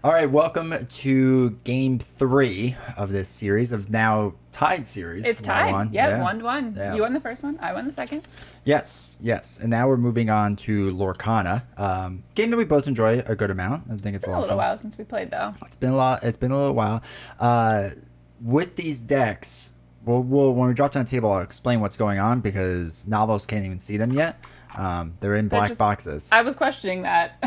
All right, welcome to game 3 of this series of now tied series. It's One tied. one. Yep, Yeah. 1-1. Yeah. You won the first one. I won the second. Yes. And now we're moving on to Lorcana, game that we both enjoy a good amount. I think it's a Been lot a of little fun. while since we played, though. It's been a lot. It's been a little while. With these decks, we'll when we drop down the table, I'll explain what's going on because novels can't even see them yet. They're in black boxes. I was questioning that.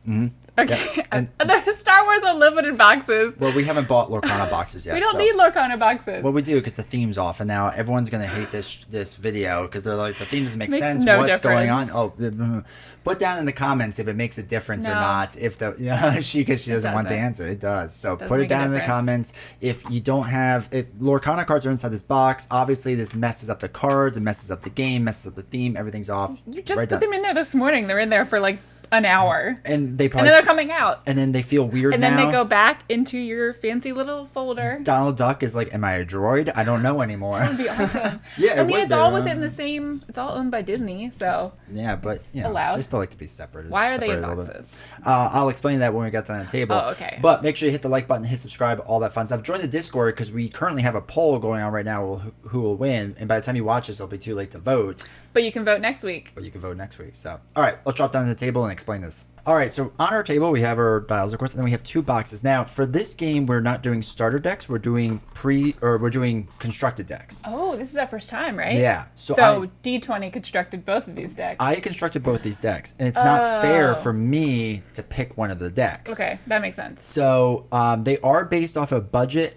Mm-hmm. Okay. Yeah. And There's Star Wars Unlimited boxes. well, we haven't bought Lorcana boxes yet. We don't so. need Lorcana boxes. Well, we do because the theme's off, and now everyone's gonna hate this video because they're like, the theme doesn't make Makes sense. no What's going on? difference. Oh, put down in the comments if it makes a difference or No. not. If the because she doesn't want the doesn't. answer, it does. So Does put it make a down in the difference. comments. If you don't have, if Lorcana cards are inside this box, obviously this messes up the cards, it messes up the game, messes up the theme. Everything's off. You just Right put down. them in there this morning. They're in there for like an hour. And they And probably then they're coming out. and then they feel weird And then now. they go back into your fancy little folder. Donald Duck is like, am I a droid? I don't know anymore. That would be awesome. Yeah, I it mean, would it's be. all within the same. It's all owned by Disney, so Yeah, but you know, allowed. they still like to be separated. why are they in separated a little bit. boxes? I'll explain that when we get to the table. Oh, okay. But make sure you hit the like button, hit subscribe, all that fun stuff. Join the Discord because we currently have a poll going on right now who will win. And by the time you watch this, it'll be too late to vote. But you can vote next week. But you can vote next week. So, all right, let's drop down to the table and explain this. All right, so on our table, we have our dials, of course, and then we have 2 boxes. Now, for this game, we're not doing starter decks. We're doing we're doing constructed decks. Oh, this is our first time, right? Yeah. So D20 constructed both of these decks. I constructed both these decks, and it's not fair Oh. for me to pick one of the decks. Okay, that makes sense. So they are based off of budget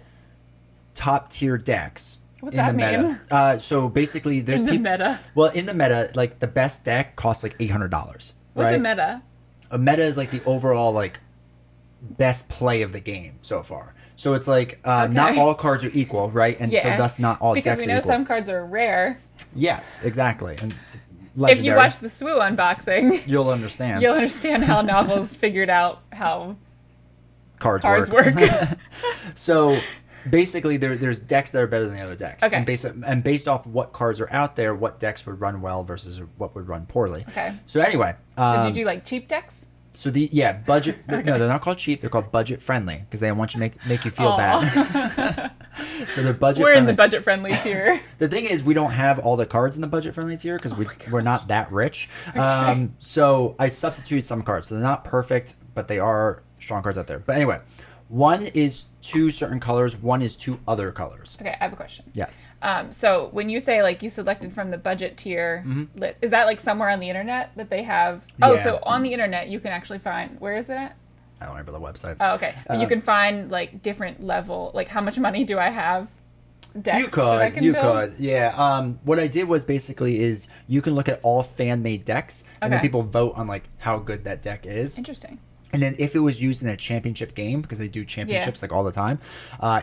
top tier decks. What's in that the mean? meta. So basically, there's In the people. meta. Well, in the meta, like the best deck costs like $800. What's right? a meta? A meta is like the overall like best play of the game so far. So it's like not all cards are equal, right? And so thus not all because decks we are know equal. some cards are rare. Yes, exactly. And it's If legendary. you watch the SWU unboxing, you'll understand. you'll understand how novels figured out how cards cards work. work. So basically, there's decks that are better than the other decks. Okay. And based off what cards are out there, what decks would run well versus what would run poorly. Okay. So anyway, So did you like cheap decks? so budget. No, they're not called cheap. They're called budget friendly because they want you to make you feel Aw. bad. So they're budget. We're friendly. in the budget friendly tier. The thing is, we don't have all the cards in the budget friendly tier because we're not that rich. So I substituted some cards. So they're not perfect, but they are strong cards out there. But anyway, one is 2 certain colors. One is 2 other colors. Okay, I have a question. Yes. So when you say like you selected from the budget tier, is that like somewhere on the internet that they have? Oh, Yeah. so on the internet you can actually find, where is it at? I don't remember the website. Oh, okay. But you can find like different level, like how much money do I have? Decks You that I could, can you build? could, yeah. What I did was basically is you can look at all fan-made decks, and then Okay. people vote on like how good that deck is. Interesting. And then if it was used in a championship game, because they do championships like all the time,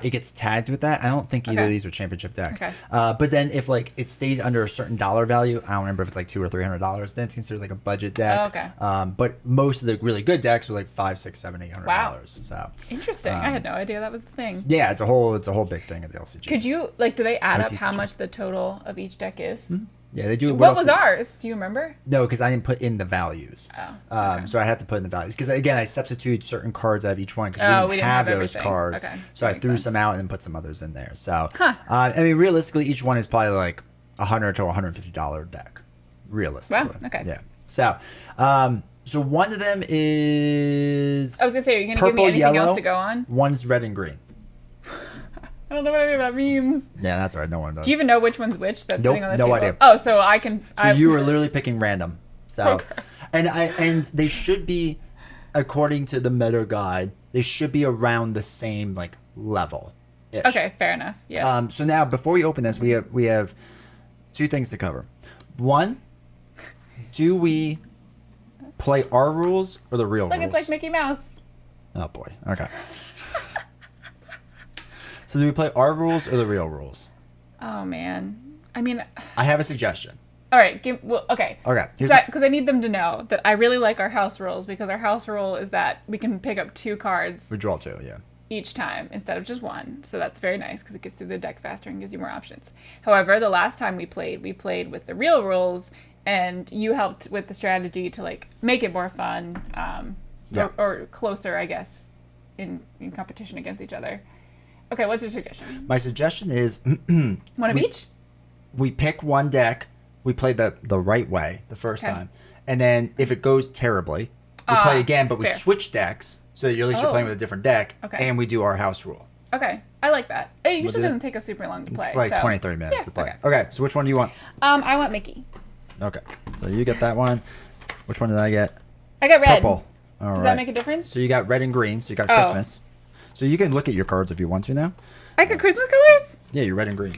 it gets tagged with that. I don't think either of Okay. these are championship decks. Okay. But then if like it stays under a certain dollar value, I don't remember if it's like $200 or $300, then it's considered like a budget deck. Oh, okay. But most of the really good decks are like $500, $600, $700, $800. Wow. So Interesting. I had no idea that was the thing. yeah, it's a whole big thing at the LCG. Could you like? Do they add up how OTCG. much the total of each deck is? Yeah, they do. What was ours? Do you remember? No, because I didn't put in the values. Oh, okay. So I had to put in the values because again, I substituted certain cards out of each one because Oh, we didn't have those everything. cards. Okay, So that I makes threw sense. some out and then put some others in there. So Huh. I mean, realistically, each one is probably like $100 to $150 deck. Realistically, Wow, okay. Yeah. So, so one of them is I was gonna say, are you gonna give me purple, anything yellow. else to go on? One's red and green. I don't know what any of that means. Yeah, that's right. No one does. Do you even know which one's which? That's Nope, sitting on the no table. idea. Oh, so I can. So you were literally picking random. So, Okay. and they should be, according to the meta guide, they should be around the same like level. Okay, fair enough. Yeah. So now before we open this, we have 2 things to cover. One, do we play our rules or the real Look, rules? it's like Mickey Mouse. Oh boy. Okay. So do we play our rules or the real rules? Oh man. I mean, I have a suggestion. all right. Okay. Okay. Because I need them to know that I really like our house rules, because our house rule is that we can pick up 2 cards We draw 2, yeah. each time instead of just 1. So that's very nice because it gets through the deck faster and gives you more options. However, the last time we played with the real rules, and you helped with the strategy to like make it more fun, Yeah. or closer, I guess, in competition against each other. Okay, what's your suggestion? My suggestion is One of each? we pick one deck, we play the right way the first time, and then if it goes terribly, we play again, but we fair. switch decks so that at least you're playing with a different deck, and we do our house rule. Okay, I like that. It usually doesn't take us super long to play. It's like 20, 30 minutes to play. Okay, so which one do you want? I want Mickey. Okay, so you get that one. Which one did I get? I got red. Purple. All Does right. that make a difference? So you got red and green, so you got Christmas. So you can look at your cards if you want to now. I got Christmas colors? Yeah, you're red and green.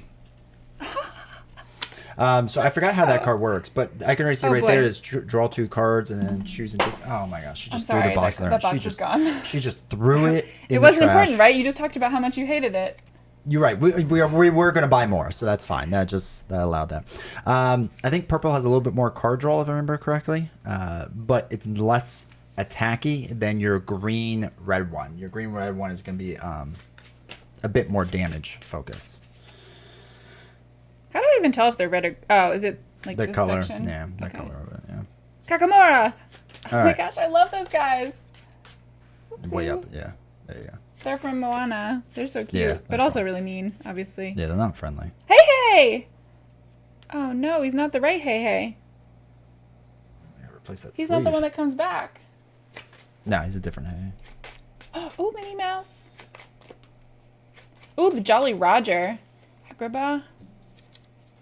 So I forgot how that card works, but I can already see there is draw 2 cards and then choose and just. Oh my gosh, she just threw the box in there. That box is gone. She just threw it in It wasn't the trash. important, right? You just talked about how much you hated it. You're right. We were going to buy more, so that's fine. That allowed that. I think purple has a little bit more card draw, if I remember correctly, but it's less attacky than your green red one. Your green red one is going to be a bit more damage focus. How do I even tell if they're red or... Oh, is it like The this color. section? Yeah, the color of it, yeah. Kakamora! Oh my right. gosh, I love those guys. Oopsie. Way up, yeah. There you go. They're from Moana. They're so cute. Yeah, but also really mean, obviously. Yeah, they're not friendly. Hey, hey! Oh no, he's not the right hey, hey. I gotta replace that He's sleeve. not the one that comes back. No, he's a different hey. Oh, Minnie Mouse. Oh, the Jolly Roger. Agrabah.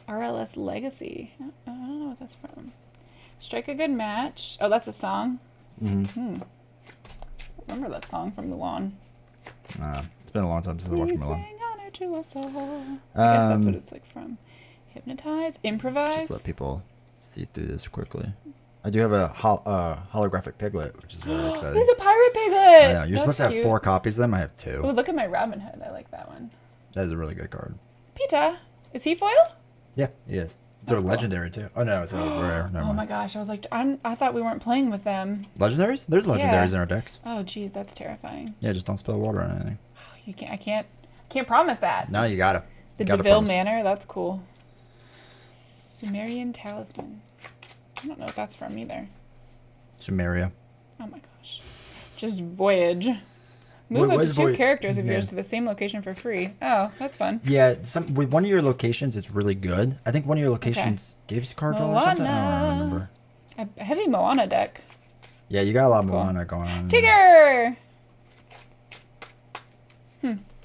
RLS Legacy. I don't know what that's from. Strike a good match. Oh, that's a song. Mm-hmm. Remember that song from Mulan? It's been a long time since I watched Please Mulan. bring honor to us all. I guess that's what it's like from. Hypnotize, improvise. Just let people see through this quickly. I do have a holographic piglet, which is very exciting. He's a pirate piglet. I know. You're supposed to have cute. 4 copies of them. I have Oh, 2. look at my Robin Hood. I like that one. That is a really good card. Pita. Is he foil? Yeah, he is. It's a legendary too. Oh no, it's a rare. Never Oh mind. my gosh, I was like, I thought we weren't playing with them. Legendaries? There's legendaries in our decks. Oh geez, that's terrifying. Yeah, just don't spill water on anything. You can't. I can't promise that. No, you gotta. The Gotta DeVille promise. Manor. That's cool. Sumerian Talisman. I don't know what that's from either. Sumeria. Oh my gosh. Just Voyage. Move up what to is 2 Voyage? characters of Yeah. yours to the same location for free. Oh, that's fun. Yeah, with one of your locations, it's really good. I think one of your locations gives card draw or something. I don't remember. A heavy Moana deck. Yeah, you got a lot of Cool. Moana going on. Tigger!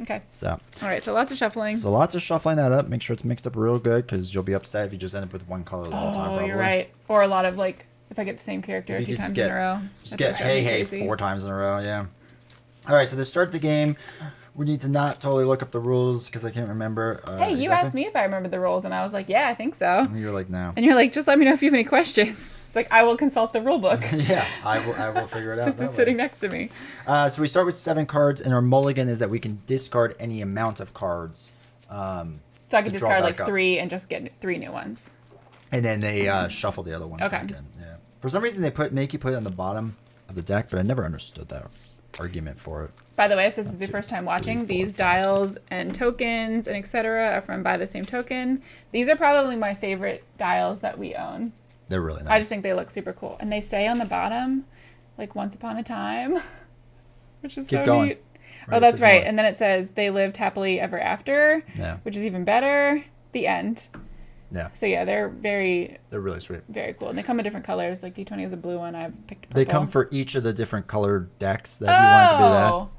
Okay. So All right, so lots of shuffling. lots of shuffling that up. Make sure it's mixed up real good because you'll be upset if you just end up with one color the whole time. Oh, Probably. you're right. Or a lot of like, if I get the same character If a few you could times just in a row. Just That's get gonna hey be hey crazy. 4 times in a row. Yeah. All right, so to start the game, we need to not totally look up the rules because I can't remember. Hey, you asked me if I remembered the rules, and I was like, yeah, I think so. And you're like, no. And you're like, just let me know if you have any questions. It's like, I will consult the rule book. Yeah, I will figure it out. Since that it's way. sitting next to me. So we start with 7 cards, and our mulligan is that we can discard any amount of cards. So I could to draw discard like back up. 3 and just get 3 new ones. And then they shuffle the other ones Okay. back in. Yeah. For some reason, they make you put it on the bottom of the deck, but I never understood that argument for it. By the way, if this is your 2, first time watching, 3, 4, these 5, dials 6. and tokens and etc. are from Buy the Same Token. These are probably my favorite dials that we own. They're really nice. I just think they look super cool. And they say on the bottom, like, once upon a time, which is Keep so going. neat. Right, Oh, that's it says right. more. And then it says they lived happily ever after, Yeah. which is even better. The end. Yeah. So yeah, they're very, They're really sweet. very cool. And they come in different colors. Like D20 has a blue one. I picked purple. They come for each of the different colored decks that you want it to be that. Oh.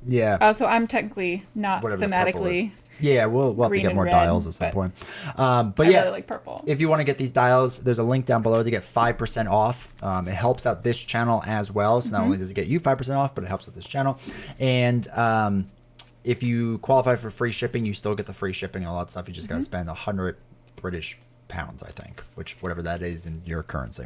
Yeah. Oh, so I'm technically not Whatever the purple thematically. is. Yeah, we'll have to green get and more red, dials at some but point. But I yeah, really like purple. if you want to get these dials, there's a link down below to get 5% off. It helps out this channel as well. So not only does it get you 5% off, but it helps out this channel. And if you qualify for free shipping, you still get the free shipping and all that stuff. You just got to spend 100 British pounds, I think, which whatever that is in your currency.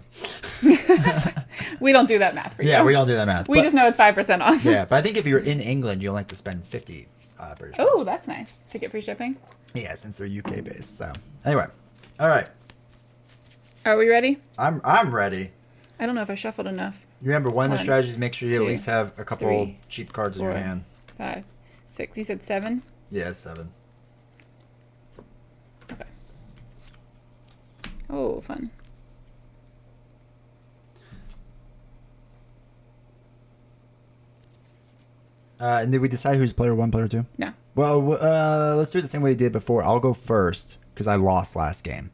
We don't do that math for you. Yeah, we don't do that math. We just know it's 5% off. Yeah, but I think if you're in England, you'll have to spend 50 British pounds. Oh, that's nice. To get free shipping. Yeah, since they're UK based. So anyway, all right, Are we ready? I'm ready. I don't know if I shuffled enough. Remember, one of the 1, strategies, make sure you 2, at least have a couple 3, cheap cards in your 4. hand. 5, 6. You said 7? Yeah, 7. Okay. Oh, fun. And did we decide who's player 1, player 2? No. Well, let's do it the same way we did before. I'll go first because I lost last game.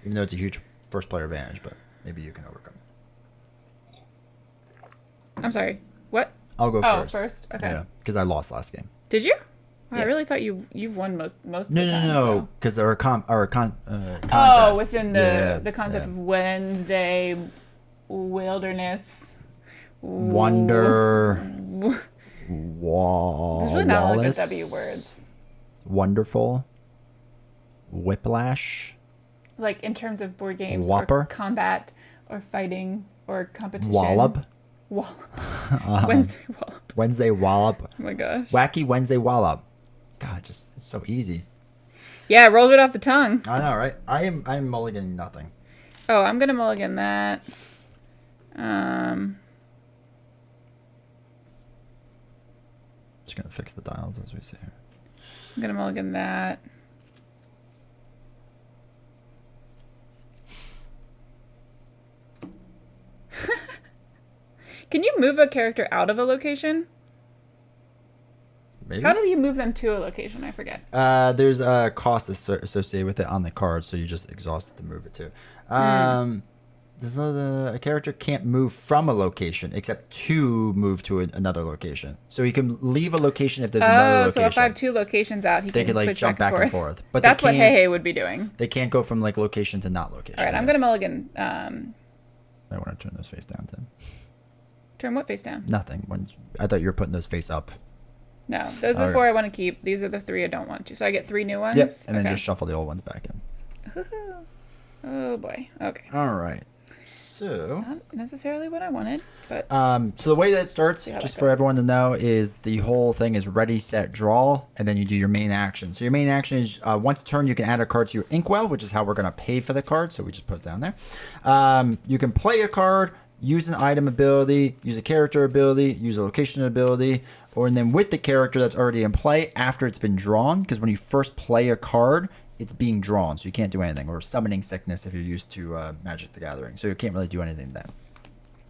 Even though it's a huge first player advantage, but maybe you can overcome it. I'm sorry. What? I'll go first. Oh, first? Okay. Yeah, because I lost last game. Did you? Wow, Yeah. I really thought you've won most of No, the time. no, because there were contests. Oh, within the Yeah, concept yeah. of Wednesday wilderness. Wonder. There's really not a lot of good W words. Wonderful. Whiplash. Like in terms of board games Whopper. or combat or fighting or competition. Wallop. Wednesday Wallop. Wednesday Wallop. Oh my gosh. Wacky Wednesday Wallop. God, just it's so easy. Yeah, it rolls right off the tongue. I know, right? I'm mulliganing nothing. Oh, I'm gonna mulligan that. Just gonna fix the dials as we say here. I'm gonna mulligan that. Can you move a character out of a location? Maybe. How do you move them to a location? I forget. There's a cost associated with it on the card, so you just exhaust it to move it to. A character can't move from a location except to move to another location. So he can leave a location if there's another location. So if I have 2 locations out, he they can could like switch jump back and forth. But that's they what can't, Hey would be doing. They can't go from like location to not location. All right, I'm gonna mulligan. I want to turn those face down, Tim. Turn what face down? Nothing. I thought you were putting those face up. No, those are the 4 I want to keep. These are the 3 I don't want to. So I get 3 new ones. Yep, and then just shuffle the old ones back in. Oh boy. Okay. All right. So. Not necessarily what I wanted, but. So the way that starts, just for everyone to know, is the whole thing is ready, set, draw, and then you do your main action. So your main action is once a turn, you can add a card to your inkwell, which is how we're going to pay for the card. So we just put it down there. You can play a card, use an item ability, use a character ability, use a location ability, and then with the character that's already in play after it's been drawn, because when you first play a card, it's being drawn, so you can't do anything. Or summoning sickness if you're used to Magic the Gathering, so you can't really do anything then.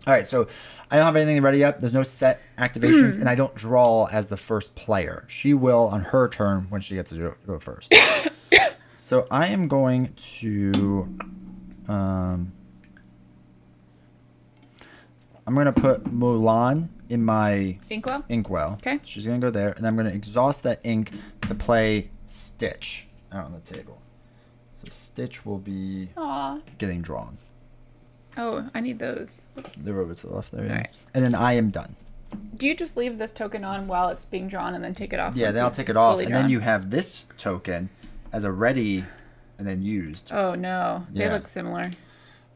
All right, so I don't have anything ready up. There's no set activations, and I don't draw as the first player. She will on her turn when she gets to go first. So I am going to... I'm going to put Mulan in my inkwell. Okay. She's going to go there, and I'm going to exhaust that ink to play Stitch out on the table. So Stitch will be getting drawn. Oh, I need those. Oops. They're over to the left there. Yeah. All right. And then I am done. Do you just leave this token on while it's being drawn and then take it off? Yeah, then I'll take it off, and then you have this token as a ready and then used. Oh, no. They look similar.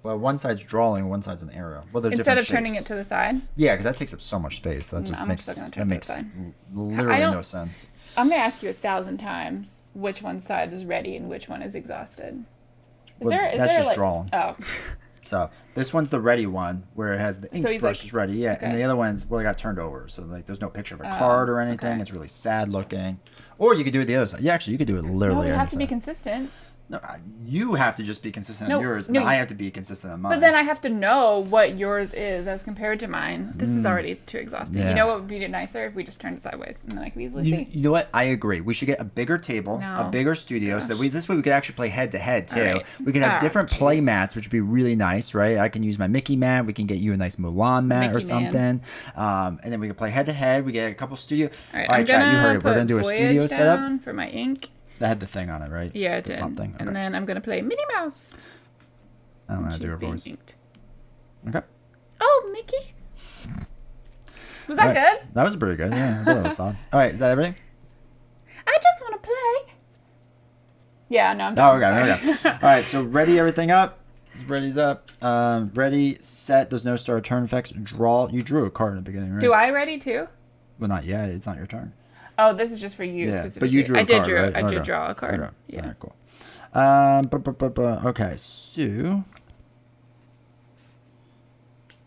Well, one side's drawing, one side's an arrow. Well, they're Instead of different turning shapes. it to the side? Yeah, because that takes up so much space. That just I'm makes still gonna that turn makes to the side. literally no sense. I'm going to ask you 1,000 times which one side is ready and which one is exhausted. Is That's there just like... drawn. Oh. So this one's the ready one where it has the ink brush is ready. Yeah, and the other one's, well, it got turned over. So like there's no picture of a card or anything. Okay. It's really sad looking. Or you could do it the other side. Yeah, actually, you could do it literally. No, we have to be consistent. No, you have to just be consistent on yours, and I have to be consistent on mine. But then I have to know what yours is as compared to mine. This is already too exhausting. Yeah. You know what would be nicer if we just turned it sideways and then I could easily see? You know what? I agree. We should get a bigger table, a bigger studio, so that this way we could actually play head to head too. Right. We could have different play mats, which would be really nice, right? I can use my Mickey mat. We can get you a nice Mulan mat or something, and then we can play head to head. We get a couple studio. All right, chat. You heard it. We're gonna do a studio setup for my ink. That had the thing on it, right? Yeah, it did. Top thing. Okay. And then I'm going to play Minnie Mouse. I don't know how to do her voice. Inked. Okay. Oh, Mickey. Was that good? That was pretty good. Yeah, I thought that was solid. All right, is that everything? I just want to play. Yeah, no, I'm done. There we go. All right, so ready everything up. Ready's up. Ready, set. There's no start turn effects. Draw. You drew a card in the beginning, right? Do I ready too? Well, not yet. It's not your turn. Oh, this is just for you specifically. But you drew a card, right? I did draw a card. Okay. Yeah. All right, cool. Okay, so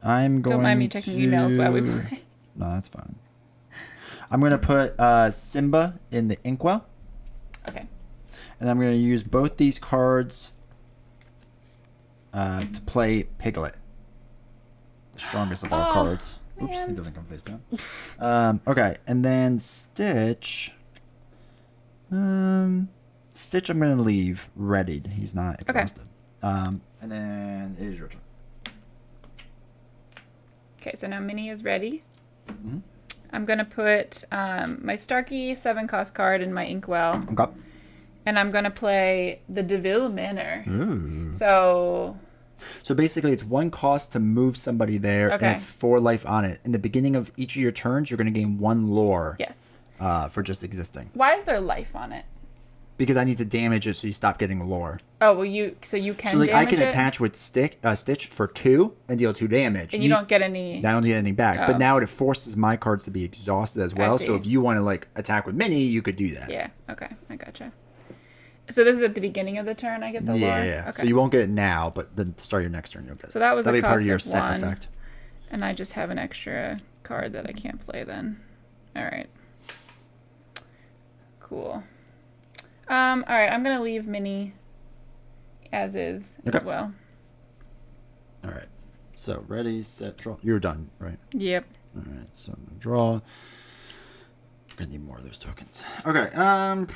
I'm going to... Don't mind me checking emails while we play. No, that's fine. I'm going to put Simba in the inkwell. Okay. And I'm going to use both these cards to play Piglet. The strongest of all cards. Oops, he Man. doesn't come face down. Okay, and then Stitch. Stitch, I'm gonna leave readied. He's not exhausted. And then it is your turn. Okay, so now Minnie is ready. Mm-hmm. I'm gonna put my Starkey 7-cost card in my Inkwell, Okay. and I'm gonna play the DeVille Manor. Ooh. So basically, it's 1 cost to move somebody there, Okay. and it's 4 life on it. In the beginning of each of your turns, you're gonna gain 1 lore. yes. For just existing. Why is there life on it? Because I need to damage it so you stop getting lore. Oh well, you can. So like I can damage it, attach with Stitch for 2 and deal 2 damage. and you don't get any. I don't get anything back. Oh. But now it forces my cards to be exhausted as well. see. So if you want to like attack with Minnie, you could do that. Yeah. Okay, I gotcha. So this is at the beginning of the turn. I get the lore. Yeah. Okay. So you won't get it now, but then start your next turn, you'll get it. So that was That'll a be part cost of your of set 1. effect. And I just have an extra card that I can't play then. All right. Cool. All right, I'm gonna leave Minnie as is Okay. as well. All right. So ready, set, draw. You're done, right? Yep. All right. So I'm gonna draw. I'm gonna need more of those tokens. Okay. I'm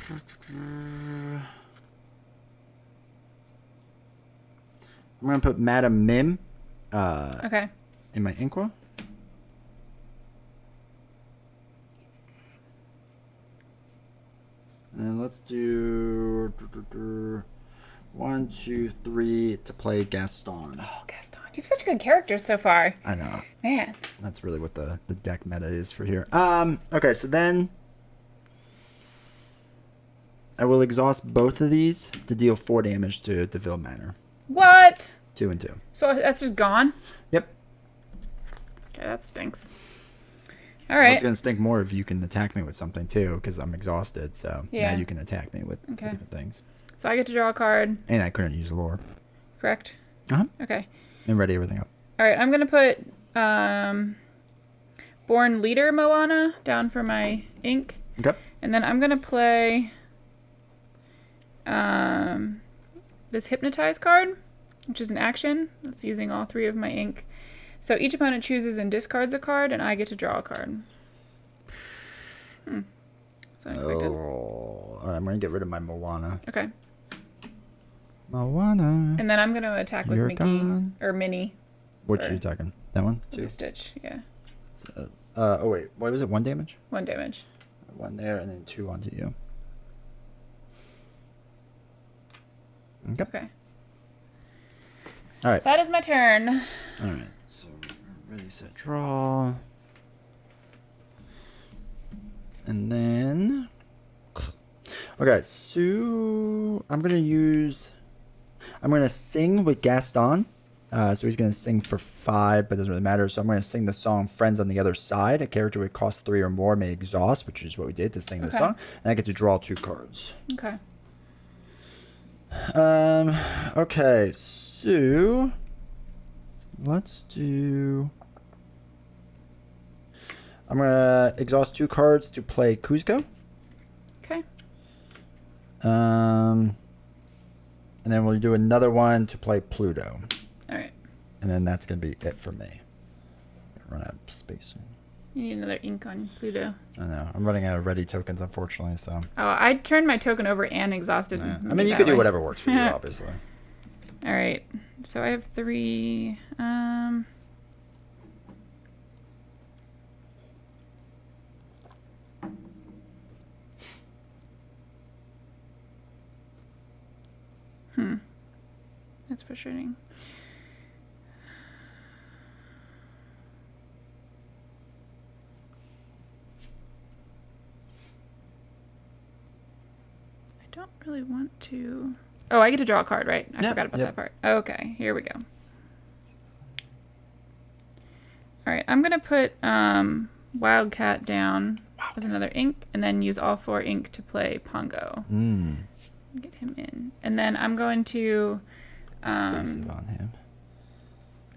gonna put Madam Mim Okay. in my Inkwell. And then let's do 1, 2, 3 to play Gaston. Oh, Gaston, you have such good characters so far. I know. Man. That's really what the deck meta is for here. Okay, so then I will exhaust both of these to deal 4 damage to DeVille Manor. What? 2 and 2. So that's just gone? Yep. Okay, that stinks. All Well, right. it's gonna stink more if you can attack me with something too, because I'm exhausted. So Yeah. now you can attack me with Okay. different things. So I get to draw a card, And I couldn't use lore. correct? Uh-huh. Okay. And ready everything up. All right, I'm going to put Born Leader Moana down for my ink. Okay. And then I'm going to play this Hypnotize card, which is an action. That's using all 3 of my ink. So each opponent chooses and discards a card, and I get to draw a card. That's unexpected. Oh, all right, I'm gonna get rid of my Moana. Okay. Moana. And then I'm going to attack with You're Mickey. gone. Or Minnie. Which Or- are you attacking? That one? 2. Stitch, yeah. So, oh wait, what was it? 1 damage? 1 damage. 1 there, and then 2 onto you. Okay. Okay. All right. That is my turn. All right. So ready, set, draw. And then, okay. So I'm gonna sing with Gaston. So he's gonna sing for 5, but it doesn't really matter. So I'm gonna sing the song "Friends on the Other Side." A character would cost 3 or more may exhaust, which is what we did to sing the Okay. song, and I get to draw 2 cards. Okay. Okay, so let's do. I'm gonna exhaust 2 cards to play Kuzco. Okay. And then we'll do another one to play Pluto, All right. and then that's gonna be it for me. Run out of space. You need another ink on Pluto. I know I'm running out of ready tokens, unfortunately. So Oh, I turned my token over and exhausted. yeah. I me mean, you that could do way. whatever works for you, obviously. All right. So I have 3. That's frustrating. I don't really want to. Oh, I get to draw a card, right? I Yep, forgot about yep. that part. Okay, here we go. All right, I'm gonna put Wildcat down with another ink, and then use all 4 ink to play Pongo. Get him in, and then I'm going to. Evasive on him.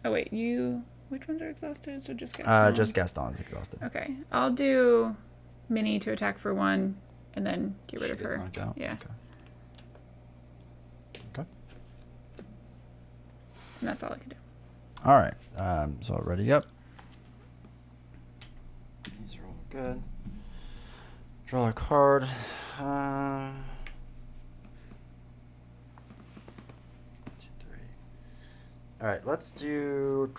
Oh wait, you. Which ones are exhausted? So just Gaston. Just Gaston's exhausted. Okay, I'll do Minnie to attack for 1, and then get rid She of gets her. knocked out? Yeah, Okay. and that's all I can do. All right. So ready up. Good. Draw a card. 2, 3. All right, let's do.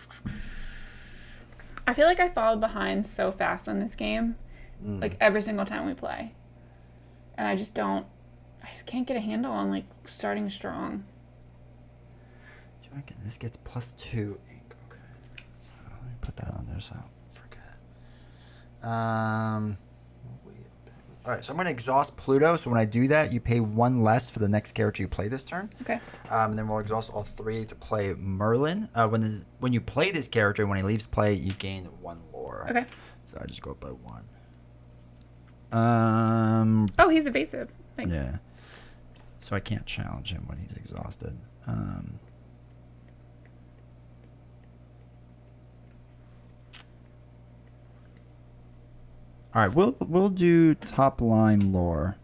I feel like I fall behind so fast on this game, like every single time we play, and I just can't get a handle on like starting strong. This gets +2 ink. Okay, so let me put that on there so I don't forget. All right, so I'm going to exhaust Pluto. So when I do that, you pay 1 less for the next character you play this turn. Okay. And then we'll exhaust all 3 to play Merlin. When you play this character, when he leaves play, you gain 1 lore. Okay. So I just go up by 1. Oh, he's evasive. Thanks. Yeah. So I can't challenge him when he's exhausted. All right, we'll do top line lore.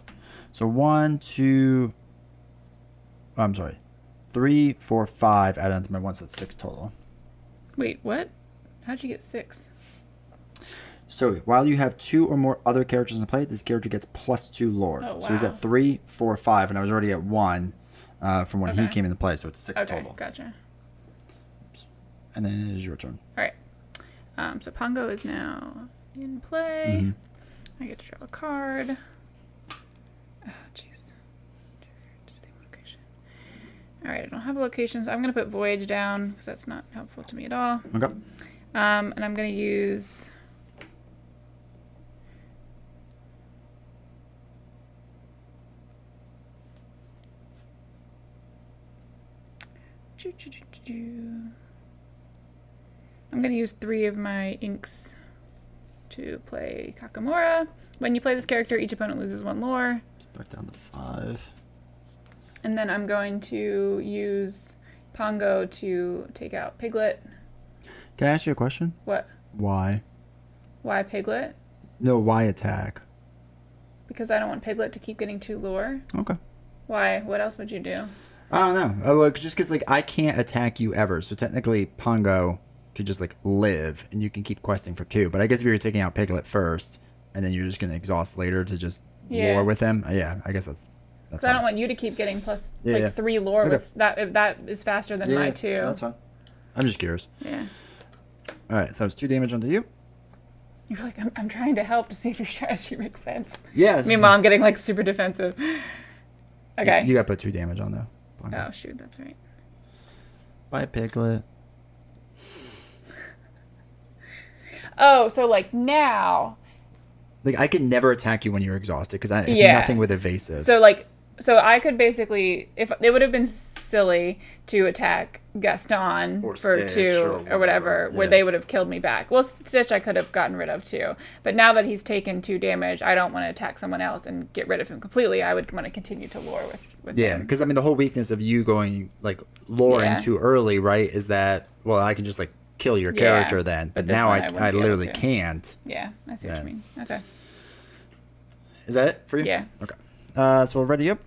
So 1, 2. Oh, I'm sorry, 3, 4, 5. Add on to my 1, so that's 6 total. Wait, what? How'd you get 6? So while you have 2 or more other characters in play, this character gets +2 lore. Oh, wow. So he's at 3, 4, 5, and I was already at 1 from when he came into play, so it's 6 total. Gotcha. Oops. And then it is your turn. All right. So Pongo is now in play. I get to draw a card. Oh, jeez. Location. All right, I don't have a location, so I'm going to put Voyage down because that's not helpful to me at all. Okay. And I'm going to use... I'm going to use 3 of my inks to play Kakamora. When you play this character, each opponent loses 1 lore. Just back down to 5. And then I'm going to use Pongo to take out Piglet. Can I ask you a question? What? Why? Why Piglet? No, why attack? Because I don't want Piglet to keep getting 2 lore. Okay. Why? What else would you do? I don't know. Just because like I can't attack you ever, so technically Pongo could just like live, and you can keep questing for 2. But I guess if you're taking out Piglet first, and then you're just gonna exhaust later to just lore with him, yeah, I guess that's. Because I don't want you to keep getting 3 lore Okay. with that if that is faster than my 2. That's fine. I'm just curious. Yeah. All right, so it's 2 damage onto you. You're like, I'm trying to help to see if your strategy makes sense. Yeah. Meanwhile, I'm getting like super defensive. Okay. You got to put 2 damage on though. Oh shoot, that's right. Bye, Piglet. Oh, so like now. Like I could never attack you when you're exhausted because I have nothing with evasive. So I could basically, if it would have been silly to attack Gaston Or for Stitch 2 or whatever, where yeah. they would have killed me back. Well, Stitch I could have gotten rid of too. But now that he's taken 2 damage, I don't want to attack someone else and get rid of him completely. I would want to continue to lore with him. Because I mean the whole weakness of you going like luring too early, right, is that I can just like kill your character then. But now I literally can't. Yeah, I see what you mean. Okay. Is that it for you? Yeah. Okay. So we're ready up.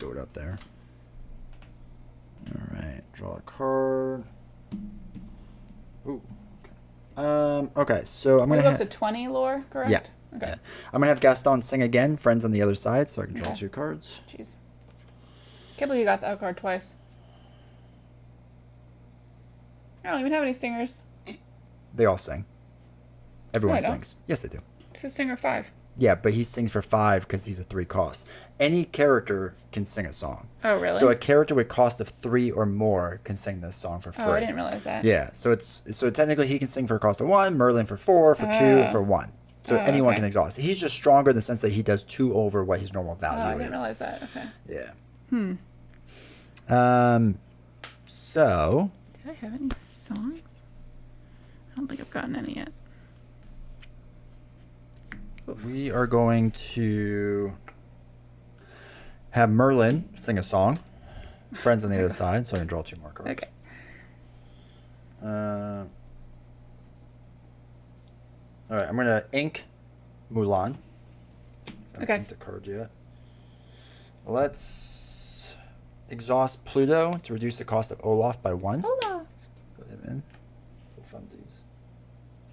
Throw it up there. All right. Draw a card. Ooh. Okay. Okay. So I'm gonna go up to 20 lore, correct? Yeah. Okay. Yeah. I'm gonna have Gaston sing again. Friends on the other side, so I can draw 2 cards. Jeez. Can't believe you got that card twice. I don't even have any singers. They all sing. Everyone No, they don't. sings. Yes, they do. This is singer 5. Yeah, but he sings for 5 because he's a 3 cost. Any character can sing a song. Oh, really? So a character with cost of 3 or more can sing this song for free. Oh, I didn't realize that. Yeah, so technically he can sing for a cost of 1, Merlin for 4, for 2, and for 1. So anyone can exhaust. He's just stronger in the sense that he does 2 over what his normal value is. Oh, I didn't realize that. Okay. Yeah. So. Did I have any songs? I don't think I've gotten any yet. Oof. We are going to have Merlin sing a song. Friends on the other side, so I can draw 2 more cards. Okay. All right, I'm going to ink Mulan. I haven't inked a card yet. Let's exhaust Pluto to reduce the cost of Olaf by 1. Olaf. Put him in. For funsies.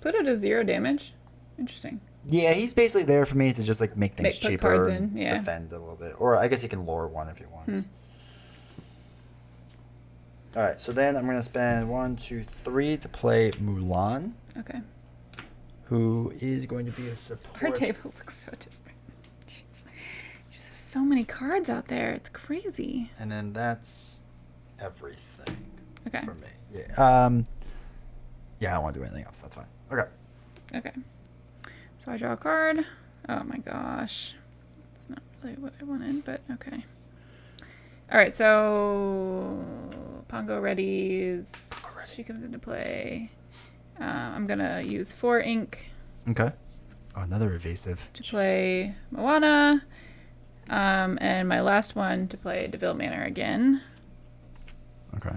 Pluto does 0 damage. Interesting. Yeah, he's basically there for me to just like make things Put cheaper cards and in, yeah. defend a little bit. Or I guess he can lure one if he wants. All right, so then I'm gonna spend 1, 2, 3 to play Mulan, Okay. who is going to be a support. Our tables look so different. Jeez. You just have so many cards out there. It's crazy. And then that's everything Okay. for me. Yeah. Yeah, I don't want to do anything else. That's fine. Okay. Okay. So I draw a card. Oh my gosh. It's not really what I wanted, but okay. All right, so Pongo readies. She comes into play. I'm going to use 4 ink Okay. Oh, another evasive. to play Moana. And my last one to play DeVille Manor again. Okay.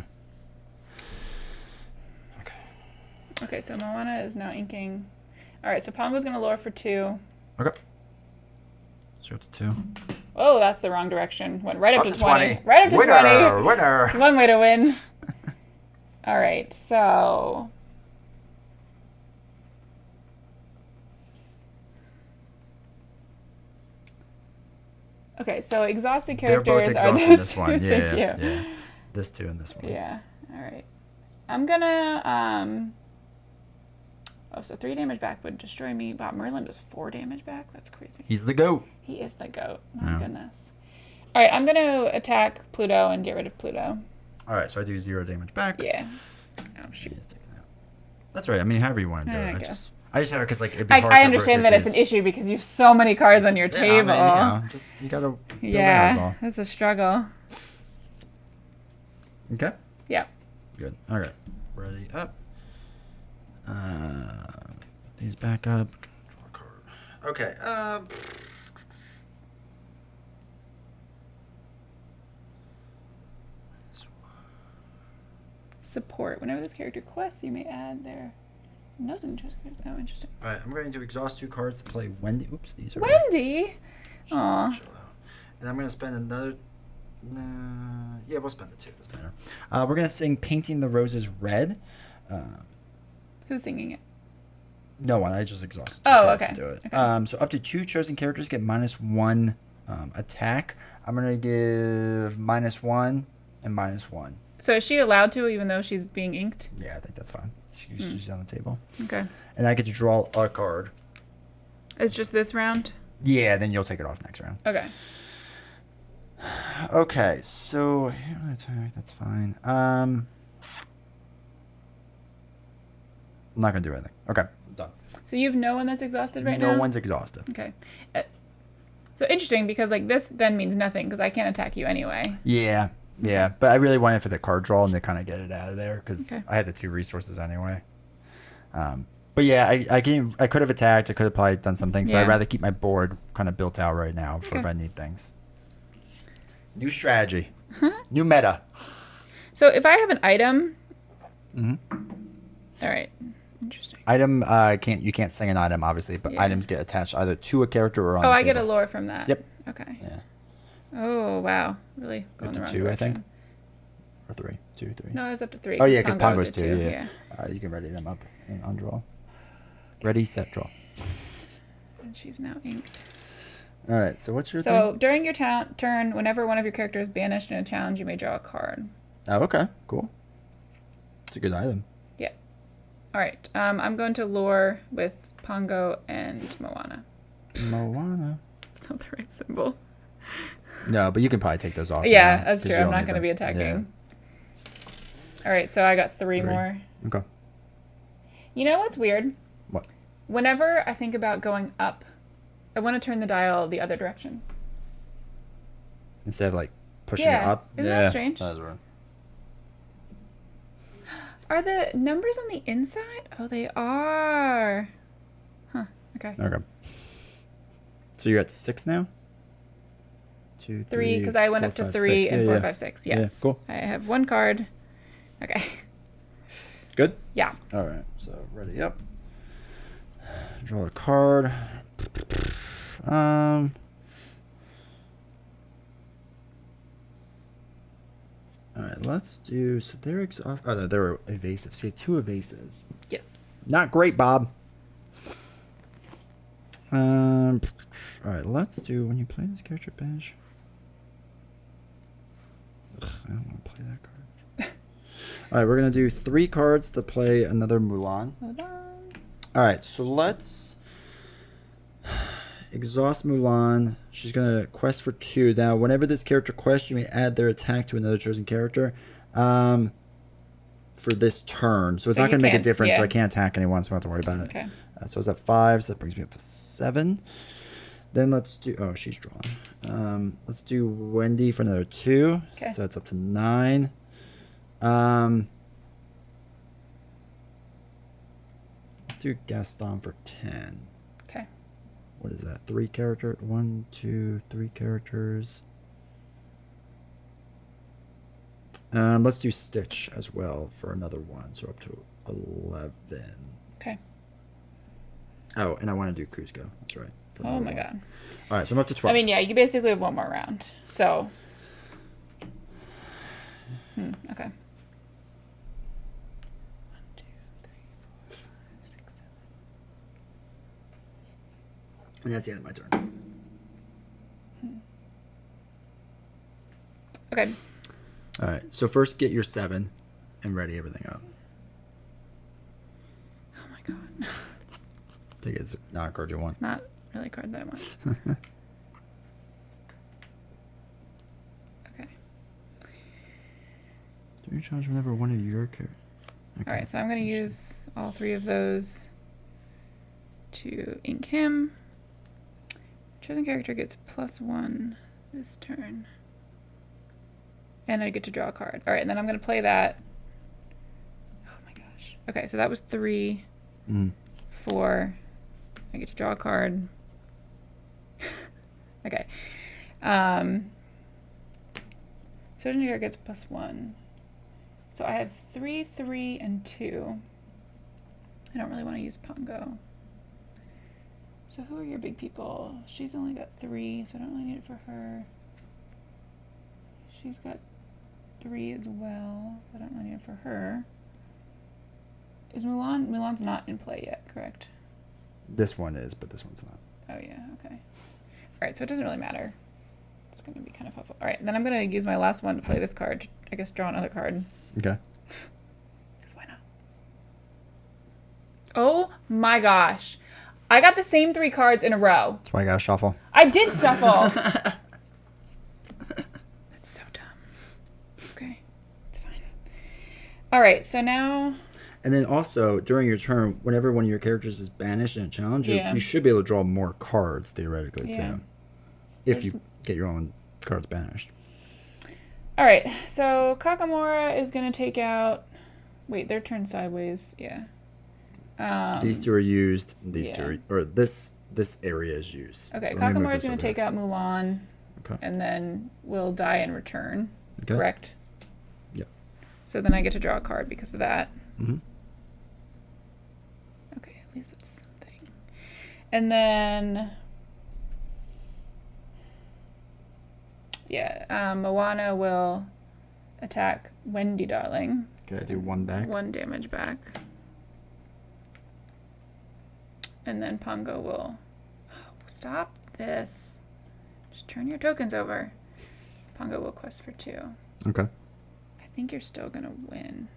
Okay. Okay, so Moana is now inking. All right, so Pongo's going to lure for 2. Okay. So up to 2. Oh, that's the wrong direction. Went right up to 20. 20. Right up to Winner! 20. Winner! One way to win. All right, so... Okay, so exhausted They're both characters are exhausted in those this two. one. Thank Yeah, you. yeah. This 2 and this one. Yeah, all right. I'm gonna... Oh, so 3 damage back would destroy me. Wow, Merlin does 4 damage back? That's crazy. He's the GOAT. He is the GOAT. My goodness. All right, I'm gonna attack Pluto and get rid of Pluto. All right, so I do 0 damage back. Yeah. Oh, shoot. He's taking that. That's right. I mean, however you want to do it. I just have it because like it'd be hard I to understand rotate that it's these. an issue because you have so many cards on your Yeah, table. I mean, just you gotta. build Yeah, those it's a struggle. all. Okay. Yeah. Good. All right. Ready up. These back up. Draw a card. Okay. Support. Whenever this character quests, you may add their nose interesting. Oh, interesting. All right. I'm going to exhaust 2 cards to play Wendy. Oops, these are. Wendy. Aw. And I'm going to spend another. Yeah, we'll spend the 2. Doesn't matter. We're going to sing "Painting the Roses Red." Who's singing it? No one. I just exhausted 2 Oh, cards okay. to do it. Okay. So up to 2 chosen characters get -1 attack. I'm going to give -1 and -1. So is she allowed to, even though she's being inked? Yeah, I think that's fine. She's on the table. Okay. And I get to draw a card. It's just this round? Yeah, then you'll take it off next round. Okay. Okay, so attack, that's fine. I'm not gonna do anything. Okay, done. So you have no one that's exhausted right now? No one's exhausted. Okay. So interesting, because like this then means nothing, because I can't attack you anyway. Yeah, but I really wanted for the card draw and to kind of get it out of there because Okay. I had the 2 resources anyway. But yeah, I could have attacked. I could have probably done some things, but Yeah. I'd rather keep my board kind of built out right now for if Okay. I need things. New strategy, new meta. So if I have an item... Mhm. All right. Interesting. Item you can't sing an item obviously, but Yeah. items get attached either to a character or on Oh, the I table. get a lore from that. Yep. Okay. Yeah. Oh, wow. Really going Up the to wrong 2, I think. direction. Or 3, 2, 3. No, it's up to 3. Oh yeah, because Pongo Pongo's did 2. too, Yeah. You can ready them up and undraw. Ready, set, draw. And she's now inked. All right. So what's your So thing? during your turn, whenever one of your characters is banished in a challenge, you may draw a card. Oh, okay. Cool. It's a good item. Yeah. All right. I'm going to lure with Pongo and Moana. Moana. It's not the right symbol. No, but you can probably take those off. Yeah, now, that's 'cause true. you I'm don't not need going to be them. attacking. All right. So I got 3 3. more. Yeah. Okay. You know what's weird? What? Whenever I think about going up, I want to turn the dial the other direction. Instead of like pushing Yeah. it up. Isn't that strange? That is weird. Are the numbers on the inside? Oh, they are. Huh. Okay. Okay. So you're at 6 now? 2, 3, because I went 4, up to 5, 3 6. and Yeah, 4, yeah. 5, 6. Yeah, Yes. cool. I have 1 card. Okay. Good? Yeah. All right. So ready up. Draw a card. All right, let's do. So they're exhausted. Oh no, they're evasive. So you have 2 evasive. Yes. Not great, Bob. All right, let's do when you play this character bench. Ugh, I don't want to play that card. All right, we're gonna do 3 cards to play another Mulan. Hold on. All right, so let's exhaust Mulan. She's gonna quest for 2. Now, whenever this character quests, you may add their attack to another chosen character. For this turn, so it's not gonna make a difference. So I can't attack anyone, so I don't have to worry about it. Okay. So it's at 5, so that brings me up to 7. Then let's do. Oh, she's drawn. Let's do Wendy for another 2. Okay. So it's up to 9. Let's do Gaston for 10. Okay. What is that? 3 character. 1, 2, 3 characters. Let's do Stitch as well for another 1, so up to 11. Okay. Oh, and I want to do Cusco. That's right. Oh my god. All right, so I'm up to 12. I mean, yeah, you basically have 1 more round. So. Okay. 1, 2, 3, 4, 5, 6, 7. And that's the end of my turn. Okay. All right, so first get your 7 and ready everything up. Oh my god. I think it's not a card you want. Not really a card that I want. Okay. Do you charge whenever one of your characters? Okay. Alright, so I'm going to use all 3 of those to ink him. Chosen character gets +1 this turn. And I get to draw a card. Alright, and then I'm going to play that. Oh my gosh. Okay, so that was 3, 4. I get to draw a card. Okay. Chosen character gets +1. So I have 3, 3, and 2. I don't really want to use Pongo. So who are your big people? She's only got 3, so I don't really need it for her. She's got 3 as well. I don't really need it for her. Is Mulan? Mulan's not in play yet, correct? This one is, but this one's not. Oh yeah, okay. Alright, so it doesn't really matter. It's going to be kind of helpful. Alright, then I'm going to use my last one to play this card. To, I guess draw another card. Okay. Because why not? Oh my gosh. I got the same 3 cards in a row. That's why I got to shuffle. I did shuffle. That's so dumb. Okay, it's fine. Alright, so now... And then also, during your turn, whenever one of your characters is banished in a challenge, you should be able to draw more cards, theoretically, too. If you get your own cards banished. Alright, so Kakamora is going to take out... Wait, they're turned sideways. Yeah. These 2 are used. These 2 are... Or this area is used. Okay, so Kakamora is going to take out Mulan. Okay. And then will die in return. Okay. Correct? Yep. So then I get to draw a card because of that. Mm-hmm. Okay, at least that's something. And then... Yeah, Moana will attack Wendy Darling. Okay, I do 1 back. 1 damage back. And then Pongo will... Oh, stop this. Just turn your tokens over. Pongo will quest for 2. Okay. I think you're still going to win.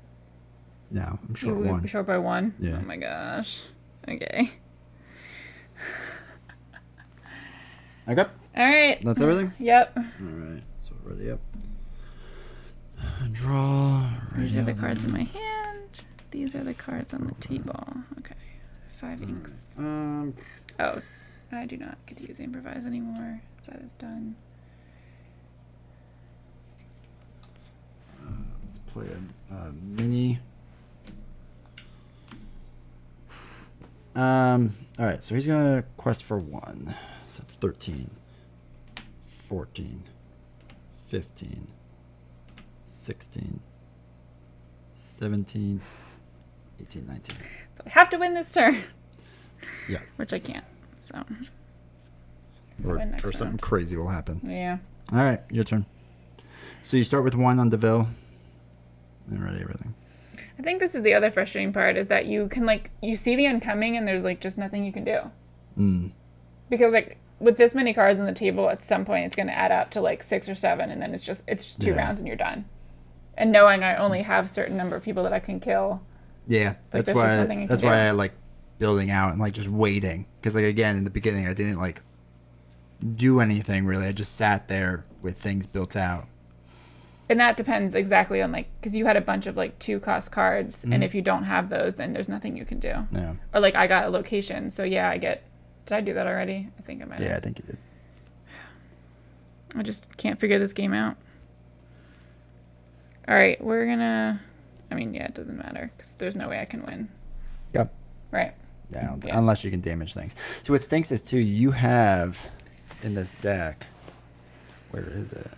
No, I'm short You 1. Short by 1? Yeah. Oh my gosh. Okay. Okay. All right. That's everything? Yep. All right. So ready up. Draw. These are the cards in my hand. These are the cards on the table. Okay. 5 inks. Oh, I do not get to use improvise anymore. That is done. Let's play a mini. All right, so he's gonna quest for 1. So that's 13, 14, 15, 16, 17, 18, 19. So I have to win this turn. Yes. Which I can't. So. Or something crazy will happen. Yeah. All right, your turn. So you start with 1 on DeVille. And ready everything. I think this is the other frustrating part is that you can you see the end coming and there's just nothing you can do. Because with this many cards on the table, at some point it's going to add up to 6 or 7, and then it's just 2 rounds and you're done. And knowing I only have a certain number of people that I can kill. Yeah, that's why I like building out and just waiting. Because again, in the beginning, I didn't do anything really. I just sat there with things built out. And that depends exactly on because you had a bunch of 2-cost cards, and if you don't have those, then there's nothing you can do. Yeah. Or I got a location, so yeah, I get. Did I do that already? I think I might. Yeah, I think you did. I just can't figure this game out. All right, we're gonna. I mean, yeah, it doesn't matter because there's no way I can win. Yep. Right. Yeah, unless you can damage things. So what stinks is too, you have in this deck. Where is it?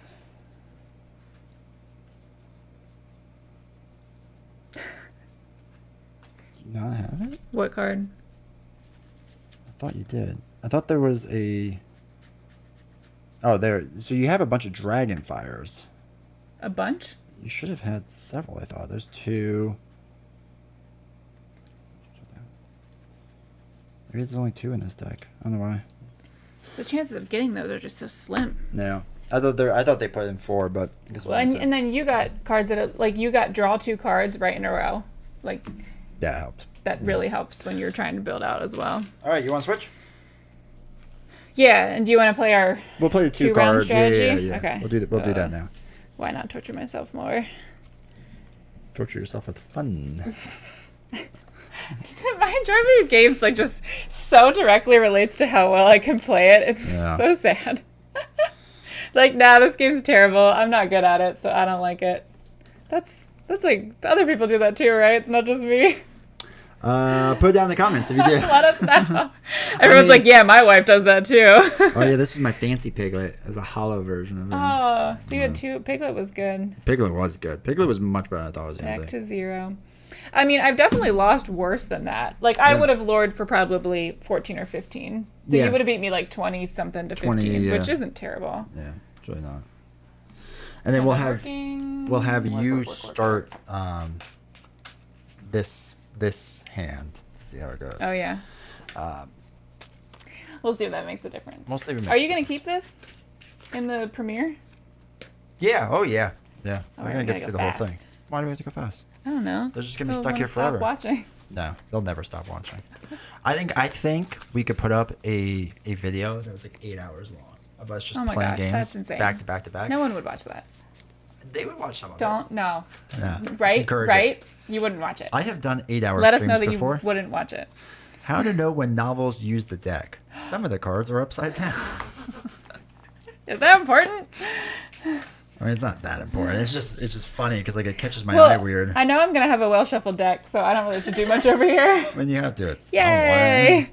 Not have it? What card? I thought you did. I thought there was a... Oh, there. So you have a bunch of dragon fires. A bunch? You should have had several, I thought. There's 2. Maybe there's only 2 in this deck. I don't know why. The chances of getting those are just so slim. Yeah. I thought they put in 4, but... and then you got cards that... you got draw 2 cards right in a row. That helped. That really helps when you're trying to build out as well. All right, you want to switch? Yeah, and do you want to play our We'll play the 2 card strategy? Yeah. Okay. We'll do that now. Why not torture myself more? Torture yourself with fun. My enjoyment of games just so directly relates to how well I can play it. It's so sad. Nah, this game's terrible. I'm not good at it, so I don't like it. That's other people do that too, right? It's not just me. Put it down in the comments if you did. Let us know. Everyone's yeah, my wife does that too. Oh yeah, this is my fancy Piglet. It's a hollow version of it. Oh, so you had 2. Piglet was good. Piglet was good. Piglet was much better than I thought it was going to be. Back to 0. I mean, I've definitely lost worse than that. I would have lured for probably 14 or 15. So you would have beat me 20 something to 15, which isn't terrible. Yeah, it's really not. And then we'll have you start this hand to see how it goes. Oh yeah. We'll see if that makes a difference. We'll see if it makes Are you going to keep this in the premiere? Yeah. Oh yeah. Yeah. Oh, we're gonna get to see the whole thing. Why do we have to go fast? I don't know. They're just gonna be stuck here forever. Stop watching. No, they'll never stop watching. I think we could put up a video that was 8 hours long of us just playing games that's insane. back to back to back. No one would watch that. They would watch some of it. Don't no. Yeah. Right. Encourage right. it. You wouldn't watch it. I have done 8 hour Let us streams know that before. you wouldn't watch it. How to know when novels use the deck? Some of the cards are upside down. Is that important? I mean, it's not that important. It's just funny because it catches my eye weird. I know I'm gonna have a well shuffled deck, so I don't really have to do much over here. When you have to, it's Yay!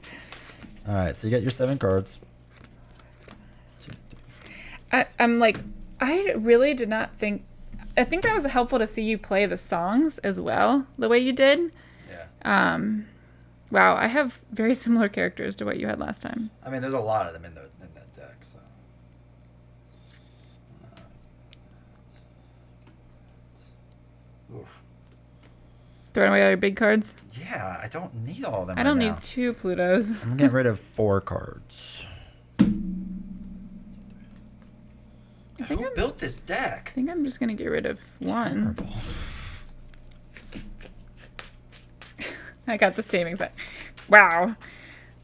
All right, so you got your 7 cards. I'm I really did not think. I think that was helpful to see you play the songs as well, the way you did. Yeah. Wow, I have very similar characters to what you had last time. I mean, there's a lot of them in that deck. So. Oof. Throwing away all your big cards? Yeah, I don't need all of them. I don't need 2 Plutos. I'm getting rid of 4 cards. Who built this deck? I think I'm just gonna get rid of 1. Terrible. I got the same exact. Wow.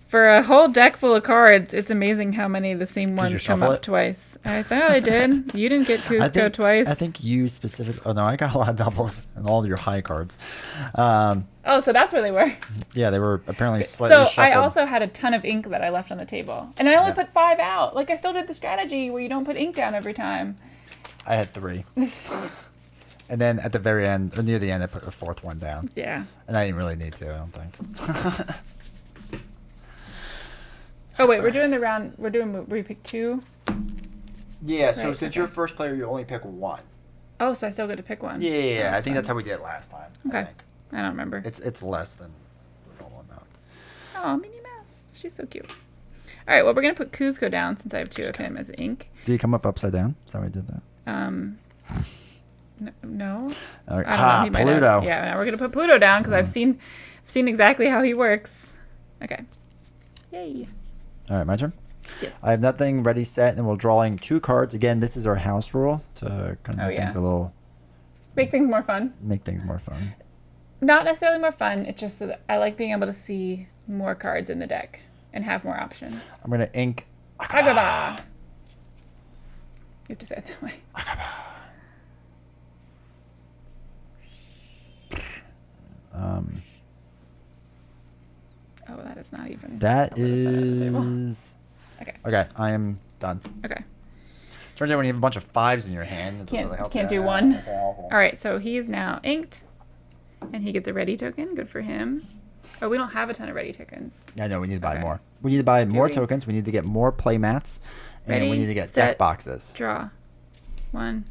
For a whole deck full of cards, it's amazing how many of the same ones come up twice. I thought I did. You didn't get Cusco twice. I think you specifically... Oh, no, I got a lot of doubles and all your high cards. Oh, so that's where they were. Yeah, they were apparently slightly shuffled. I also had a ton of ink that I left on the table. And I only put 5 out. I still did the strategy where you don't put ink down every time. I had 3. And then at the very end, or near the end, I put a 4th one down. Yeah. And I didn't really need to, I don't think. Oh, wait, we're doing the round. We're doing where you pick 2? Yeah, so since you're first player, you only pick 1. Oh, so I still get to pick 1. Yeah, I think that's how we did it last time. Okay. I don't remember. It's less than the normal amount. Oh, Minnie Mouse. She's so cute. All right, well, we're going to put Cusco down since I have 2 of him as ink. Did he come up upside down? Is that how we did that? No. All right. I don't know. He might have. Pluto. Yeah, now we're gonna put Pluto down because I've seen exactly how he works. Okay. Yay. All right, my turn. Yes. I have nothing ready set, and we're drawing 2 cards. Again, this is our house rule to kind of Oh, make things yeah. a little, Make things more fun. make things more fun. Not necessarily more fun. It's just that I like being able to see more cards in the deck and have more options. I'm gonna ink. Agrabah. You have to say it that way. Oh, that is not even. That over the side of the table. is. Okay. Okay, I am done. Okay. Turns out when you have a bunch of 5s in your hand, it doesn't really help. Can't you. do one. Okay, awful. All right, so he is now inked, and he gets a ready token. Good for him. Oh, we don't have a ton of ready tokens. I know we need to buy Okay. more. We need to buy more we? tokens. We need to get more play mats, and we Ready, need to get set, deck boxes. Draw. 1.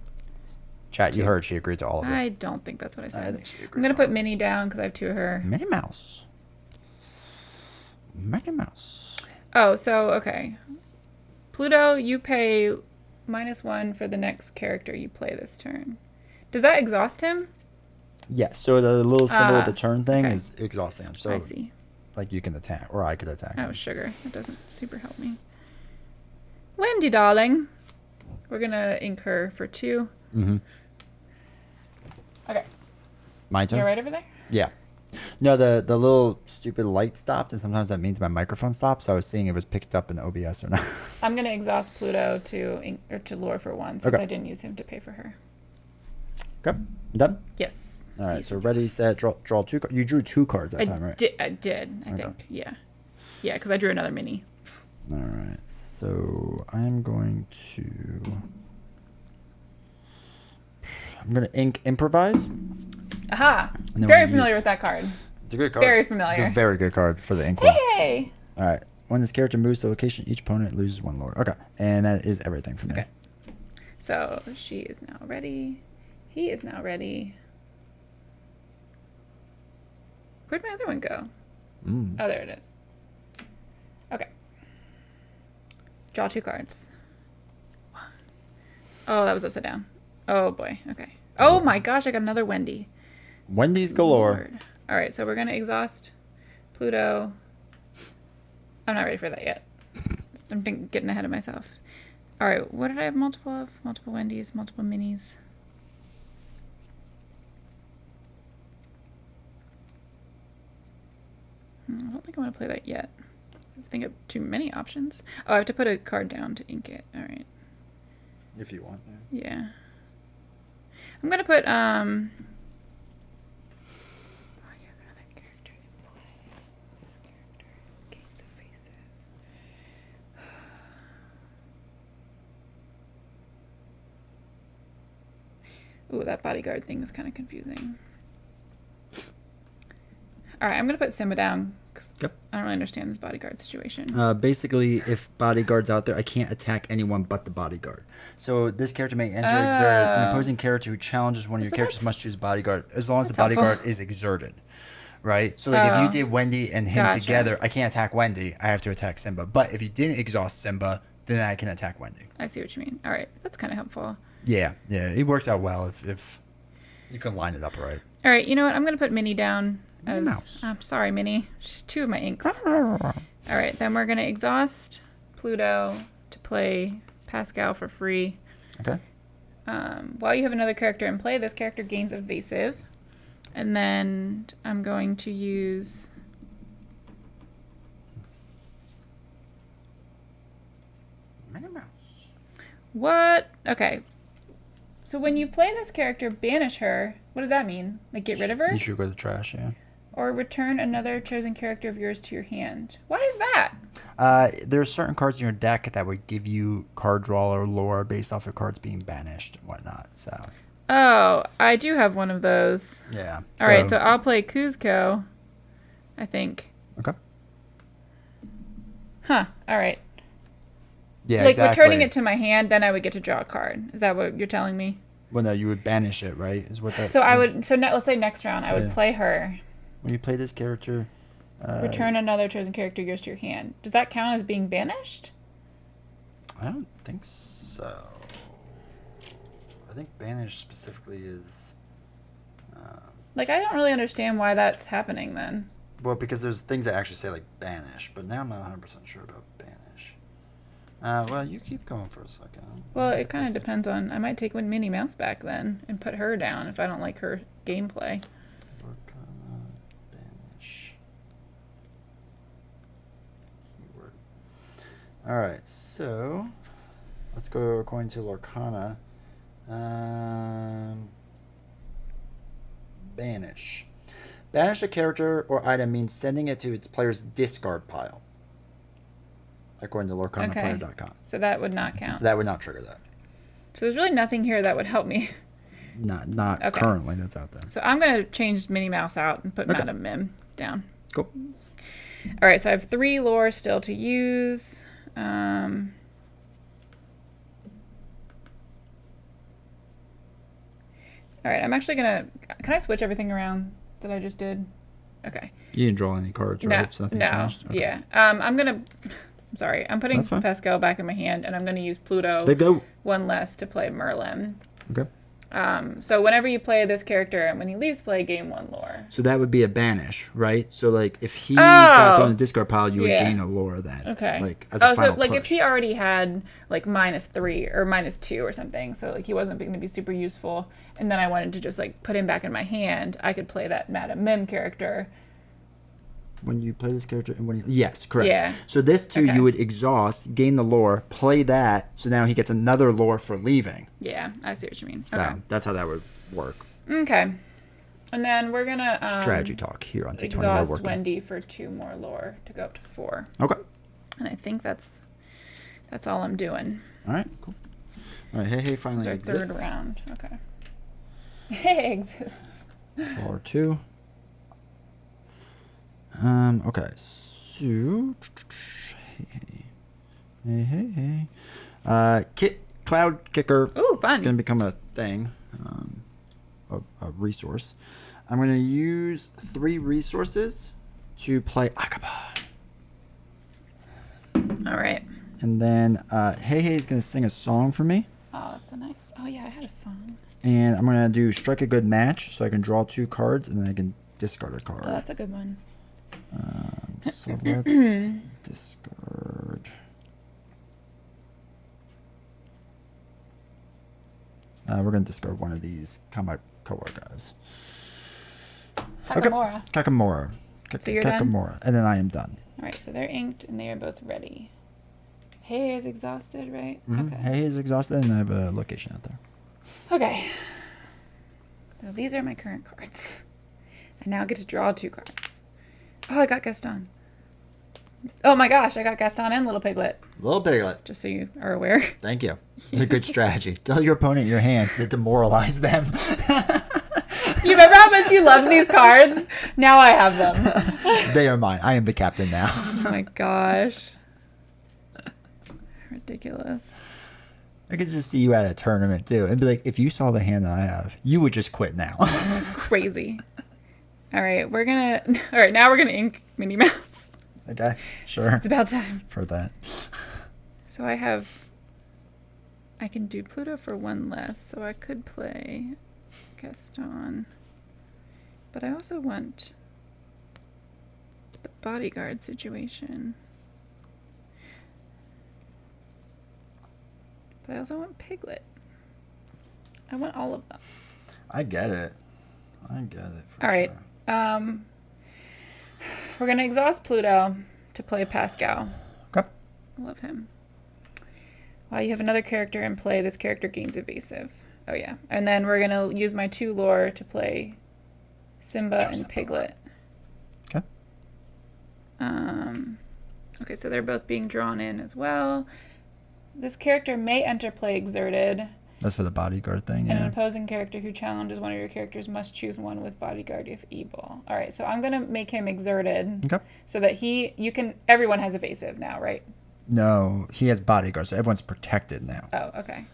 Chat, you 2. heard she agreed to all of it. I don't think that's what I said. I think she agreed. I'm gonna to all put Minnie down because I have 2 of her. of it. Minnie Mouse. Minnie Mouse. Oh, so okay. Pluto, you pay -1 for the next character you play this turn. Does that exhaust him? Yes. So the little symbol with the turn thing okay. is exhausting him. So I see. like you can attack, or I could attack. Oh, him. sugar. That doesn't super help me. Wendy, darling. We're gonna ink her for 2. Mm-hmm. Okay. My turn. You're right over there? Yeah. No, the little stupid light stopped, and sometimes that means my microphone stopped. So I was seeing if it was picked up in OBS or not. I'm gonna exhaust Pluto to lure for 1 since Okay. I didn't use him to pay for her. Okay. You done? Yes. All right. So ready, set, draw 2. You drew 2 cards that time, right? I did. I Okay. think. Yeah. Yeah, because I drew another mini. All right. So I'm going to. I'm gonna ink improvise. Aha! then Very we familiar use- with that card. It's a good card. Very It's familiar. a very good card for the ink one. Hey! All right. When this character moves to a location, each opponent loses 1 lord. Okay. And that is everything for me. Okay. So she is now ready. He is now ready. Where'd my other one go? Mm. Oh, there it is. Okay. Draw 2 cards. 1. Oh, that was upside down. Oh boy. Okay. Oh my gosh, I got another Wendy. Wendy's galore. Lord. All right, so we're gonna exhaust Pluto. I'm not ready for that yet. I'm getting ahead of myself. All right, what did I have multiple of? Multiple Wendy's, multiple minis. I don't think I want to play that yet. I think I have too many options. Oh, I have to put a card down to ink it. All right. If you want. Yeah. I'm gonna put Oh, you have another character to play. This character gains evasive. Ooh, that bodyguard thing is kind of confusing. All right, I'm gonna put Simba down because Yep. I don't really understand this bodyguard situation. Basically, if bodyguard's out there, I can't attack anyone but the bodyguard. So this character may enter or exert. An opposing character who challenges one of your So characters that's- must choose bodyguard as long as the that's helpful. bodyguard is exerted. Right? So like if Oh. you did Wendy and him Gotcha. together, I can't attack Wendy. I have to attack Simba. But if you didn't exhaust Simba, then I can attack Wendy. I see what you mean. All right, that's kind of helpful. Yeah, it works out well if you can line it up right. All right, you know what? I'm gonna put Minnie down Minnie as. Mouse. I'm sorry, Minnie. She's 2 of my inks. All right, then we're gonna exhaust Pluto to play Pascal for free. Okay. While you have another character in play, this character gains evasive, and then I'm going to use. Minnie Mouse. What? Okay. So when you play this character, banish her. What does that mean? Like get rid of her? You should go to the trash, yeah. Or return another chosen character of yours to your hand. Why is that? There are certain cards in your deck that would give you card draw or lore based off of cards being banished and whatnot. So Oh, I do have one of those. yeah. All right, so I'll play Kuzco, I think. Okay. Huh. All right. Yeah, Like exactly. returning it to my hand, then I would get to draw a card. Is that what you're telling me? Well, no, you would banish it, right? Is what that. So I would. So let's say next round, I would Yeah. play her. When you play this character, Return another chosen character yours to your hand. Does that count as being banished? I don't think so. I think banish specifically is. Like, I don't really understand why that's happening then. Well, because there's things that actually say like banish, but now I'm not 100% sure about banish. Well, you keep going for a second. Well, it kind of depends on. I might take Minnie Mouse back then and put her down if I don't like her gameplay. Lorcana, banish. Keyword. All right, so let's go according to Lorcana. Banish. Banish a character or item means sending it to its player's discard pile, according to lorcanaplayer.com. So that would not count. So that would not trigger that. So there's really nothing here that would help me. Not Okay. currently that's out there. So I'm going to change Minnie Mouse out and put Okay. Madam Mim down. Cool. All right, so I have 3 lore still to use. All right, I'm actually going to... Can I switch everything around that I just did? Okay. You didn't draw any cards, right? So nothing changed? Okay. Yeah. I'm going to... Sorry, I'm putting That's fine. Pascal back in my hand, and I'm going to use Pluto They go. one less to play Merlin. Okay. So whenever you play this character, and when he leaves play, gain 1 lore. So that would be a banish, right? So like if he got thrown in the discard pile, you would gain a lore of that. Okay. Like as a final so like push. if he already had like -3 or -2 or something, so like he wasn't going to be super useful, and then I wanted to just like put him back in my hand, I could play that Madam Mim character. When you play this character and when you... Yes, correct. Yeah. So this too, Okay. you would exhaust, gain the lore, play that, so now he gets another lore for leaving. Yeah, I see what you mean. So that's how that would work. Okay. And then we're gonna Strategy talk here on D20. exhaust Wendy for 2 more lore to go up to 4. Okay. And I think that's all I'm doing. All right, cool. All right, hey, finally It's our exists. 3rd round. Okay. Hey, exists. Draw 2. Okay, so hey. Cloud Kicker. Ooh, fun. It's gonna become a thing, a resource. I'm gonna use 3 resources to play Akaba, All right. and then Hey is gonna sing a song for me, Oh, that's so nice. Oh yeah, I had a song. and I'm gonna do Strike a Good Match, so I can draw 2 cards, and then I can discard a card. Oh, that's a good one. So let's discard. We're going to discard one of these Kama color guys. Takamura. Kakamora. So you're done? Kakamora. And then I am done. All right, so they're inked and they are both ready. Hey is exhausted, right? Mm-hmm. Okay. Hey is exhausted, and I have a location out there. Okay. So these are my current cards. I now get to draw 2 cards. Oh, I got Gaston. Oh my gosh, I got Gaston and Little Piglet. Little Piglet. Just so you are aware. Thank you. It's a good strategy. Tell your opponent your hands to demoralize them. You remember how much you love these cards? Now I have them. They are mine. I am the captain now. Oh my gosh. Ridiculous. I could just see you at a tournament too, and be like, if you saw the hand that I have, you would just quit now. Crazy. All right, now we're gonna ink Minnie Mouse. Okay, sure. It's about time. For that. So I can do Pluto for 1 less, so I could play Gaston. But I also want the bodyguard situation. But I also want Piglet. I want all of them. I get it. For All right. sure. We're gonna exhaust Pluto to play Pascal. Okay. I love him. While you have another character in play, this character gains evasive. Oh yeah. And then we're gonna use my 2 lore to play Simba and Piglet. Okay. Okay, so they're both being drawn in as well. This character may enter play exerted. That's for the bodyguard thing, And an yeah. opposing character who challenges one of your characters must choose one with bodyguard if able. All right, so I'm gonna make him exerted, Okay. so that everyone has evasive now, right? No, he has bodyguard, so everyone's protected now. Oh, okay.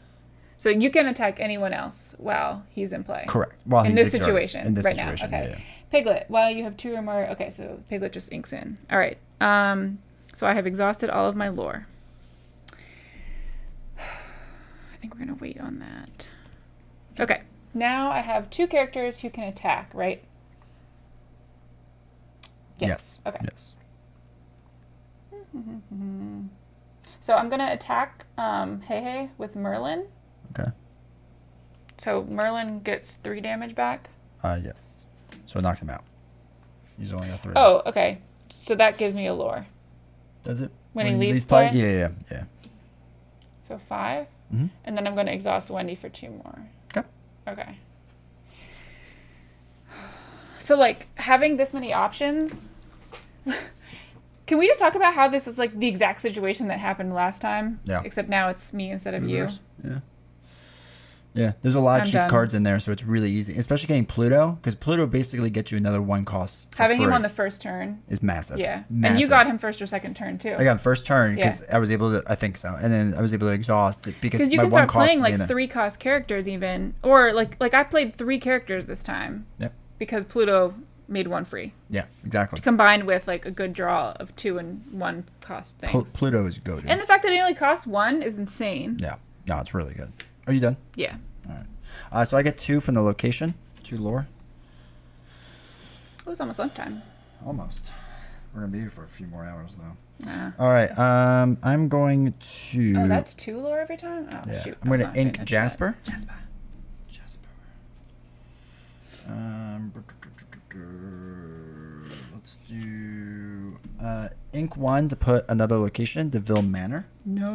So you can attack anyone else while he's in play. Correct. While In he's this exerted. situation, In this right situation, now. Okay. yeah. Piglet, while you have 2 or more. Okay, so Piglet just inks in. All right. So I have exhausted all of my lore. I think we're gonna wait on that. Okay. Now I have 2 characters who can attack, right? Yes. Okay. Yes. So I'm gonna attack Hey with Merlin. Okay. So Merlin gets 3 damage back. Yes. So it knocks him out. He's only got 3. Oh, okay. So that gives me a lore. Does it? When he leaves play? Yeah. So 5. Mm-hmm. And then I'm going to exhaust Wendy for 2 more. Okay. Okay. So, like, having this many options... Can we just talk about how this is, like, the exact situation that happened last time? Yeah. Except now it's me instead of you. Yeah. Yeah, there's a lot of I'm cheap done. cards in there, so it's really easy. Especially getting Pluto, because Pluto basically gets you another 1 cost for Having free. him on the first turn. Is massive. Yeah. Massive. And you got him first or second turn, too. I got him first turn because Yeah. I was able to, I think so. And then I was able to exhaust it because you my can 1 start cost playing, to be in like, there. 3-cost characters even. Or, like I played 3 characters this time. Yep. Because Pluto made 1 free. Yeah, exactly. Combined with, like, a good draw of 2 and 1 cost things. Pluto is goated. And the fact that it only costs 1 is insane. Yeah. No, it's really good. Are you done? Yeah. All right. So I get 2 from the location, 2 lore. It was almost lunchtime. Almost. We're gonna be here for a few more hours though. Nah. All right. I'm going to. Oh, that's 2 lore every time? Oh, Yeah. shoot. I'm going I was to not paying ink attention to Jasper. that. Jasper. Let's do ink 1 to put another location, DeVille Manor. No.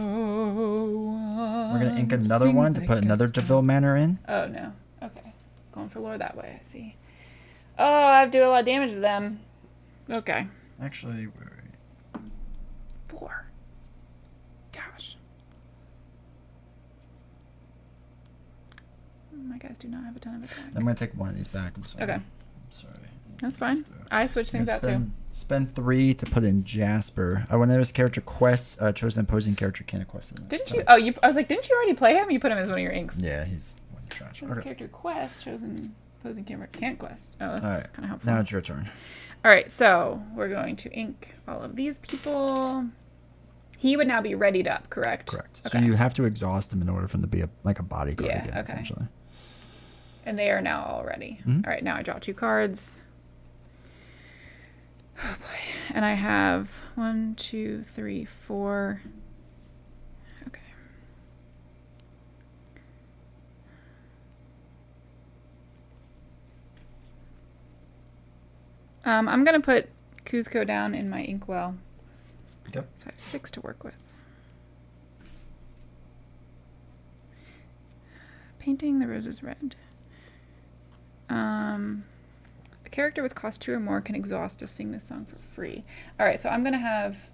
We're gonna ink another one to put another DeVille Manor in. Oh, no. Okay. Going for lore that way, I see. Oh, I have to do a lot of damage to them. Okay. Actually, 4. Gosh. My guys do not have a ton of attack. I'm gonna take 1 of these back. I'm sorry. Okay. I'm sorry. That's fine. I switch things out too. Spend 3 to put in Jasper. When there's character quests, chosen opposing character can't quest it. Didn't you? Oh, I was like, didn't you already play him? You put him as one of your inks. Yeah, he's one trash. Chosen character quest, chosen opposing character can't quest. Oh, that's All right. kind of helpful. Now it's your turn. All right, so we're going to ink all of these people. He would now be readied up, correct? Correct. Okay. So you have to exhaust him in order for him to be a bodyguard Yeah, again, okay. essentially. And they are now all ready. Mhm. All right, now I draw 2 cards. Oh boy. And I have 1, 2, 3, 4. Okay. I'm going to put Kuzco down in my inkwell. Okay. So I have 6 to work with. Painting the roses red. A character with cost 2 or more can exhaust to sing this song for free. All right, so I'm going to have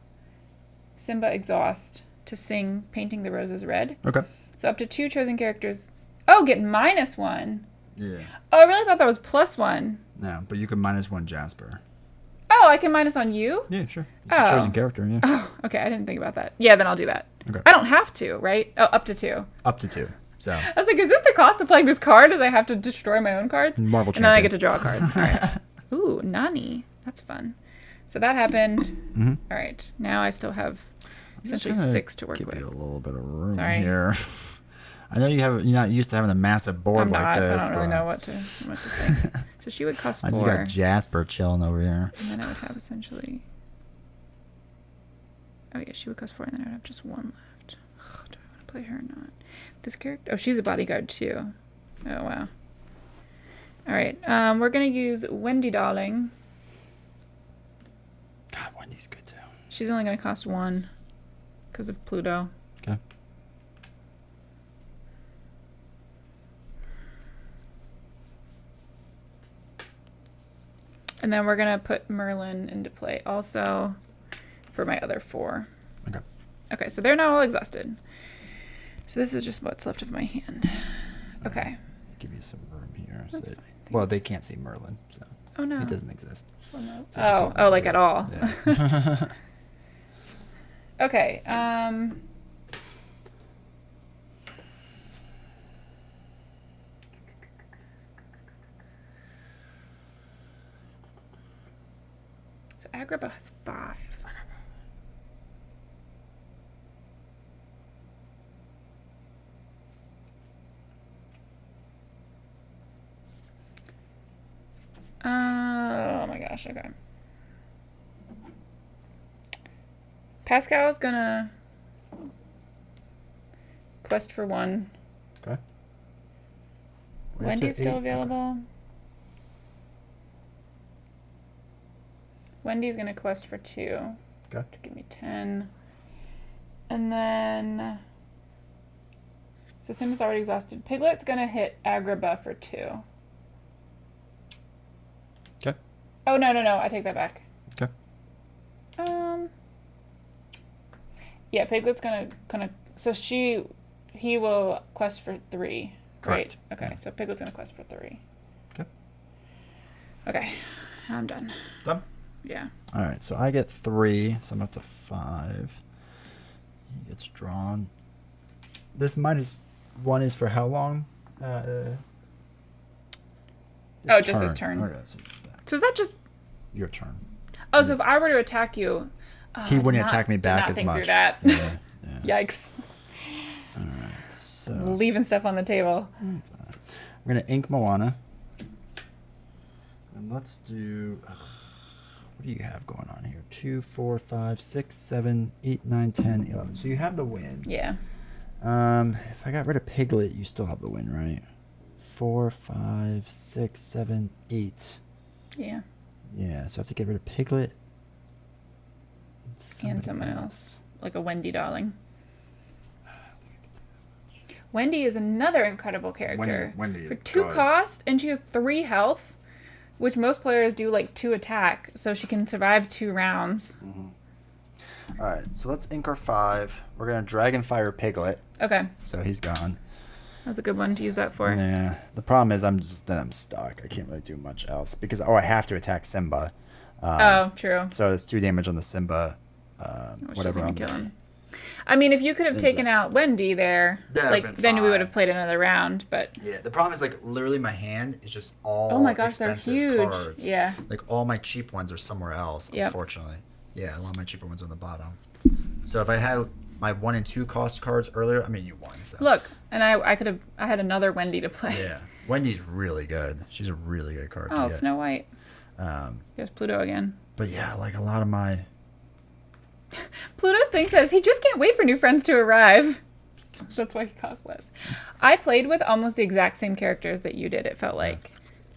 Simba exhaust to sing Painting the Roses Red. Okay. So up to 2 chosen characters. Oh, get -1. Yeah. Oh, I really thought that was +1. No, but you can -1 Jasper. Oh, I can minus on you? Yeah, sure. It's Oh. a chosen character, yeah. Oh, okay, I didn't think about that. Yeah, then I'll do that. Okay. I don't have to, right? Oh, up to 2. Up to 2. So. I was like, is this the cost of playing this card? Is I have to destroy my own cards? Marvel And then I get Champions. to draw cards. All right. Ooh, Nani. That's fun. So that happened. Mm-hmm. All right. Now I still have essentially Just gonna 6 to work give with. you a little bit of room Sorry. here. I know you're not used to having a massive board I'm like not. this. I don't really but know what to think. So she would cost 4. I just got Jasper chilling over here. And then I would have essentially... Oh, yeah, she would cost 4, and then I would have just 1 left. Ugh, do I want to play her or not? This character... Oh, she's a bodyguard, too. Oh, wow. All right. We're going to use Wendy Darling. God, Wendy's good, too. She's only going to cost 1 because of Pluto. Okay. And then we're going to put Merlin into play also for my other 4. Okay. Okay, so they're now all exhausted. So this is just what's left of my hand. Okay. Give you some room here. That's so fine. well, Thanks. they can't see Merlin, so Oh, no. he doesn't exist. Oh, no. So Oh, like at all. Yeah. Okay. So Agrippa has 5. gosh. Okay. Pascal's gonna quest for 1. Okay. Wendy's still available. Wendy's gonna quest for 2. Okay. To give me 10. And then... So Simba's already exhausted. Piglet's gonna hit Agrabah for 2. Okay. Oh, no. I take that back. Okay. Yeah, Piglet's gonna... So he will quest for 3. Correct. Right? Okay, Yeah. so Piglet's gonna quest for 3. Okay. Okay, I'm done. Done? Yeah. All right, so I get 3, so I'm up to 5. He gets drawn. This -1 is for how long? Just this turn. Okay, So is that just... your turn. Oh, so if I were to attack you... He wouldn't attack me back did not as think much. Through that. Yeah. Yikes. All right, so Leaving stuff on the table. I'm gonna ink Moana, and let's do. What do you have going on here? 2, 4, 5, 6, 7, 8, 9, 10, 11. So you have the win. Yeah. If I got rid of Piglet, you still have the win, right? 4, 5, 6, 7, 8. Yeah. Yeah, so I have to get rid of Piglet. And someone else. Like a Wendy darling. Wendy is another incredible character. Wendy is for 2 good. cost, and she has 3 health, which most players do like 2 attack, so she can survive 2 rounds. All right, so let's ink our 5. We're gonna Dragonfire Piglet, Okay, so he's gone. that's a good one to use that for. Yeah, the problem is I'm stuck. I can't really do much else because I have to attack Simba. Oh, true. So it's 2 damage on the Simba. Which Whatever. doesn't kill him. I mean, if you could have taken out Wendy there, That'd like been then we fine. would have played another round. But Yeah, the problem is like literally my hand is just all oh my gosh, they're expensive huge. cards. Yeah. Like all my cheap ones are somewhere else. Yep. Unfortunately. Yeah, a lot of my cheaper ones are on the bottom. So if I had my 1 and 2 cost cards earlier, I mean you won. So. Look, and I had another Wendy to play. Yeah, Wendy's really good. She's a really good card. Oh, to get. Snow White. Um, There's Pluto again. but yeah, like a lot of my. Pluto's thing says he just can't wait for new friends to arrive. That's why he costs less. I played with almost the exact same characters that you did, it felt like.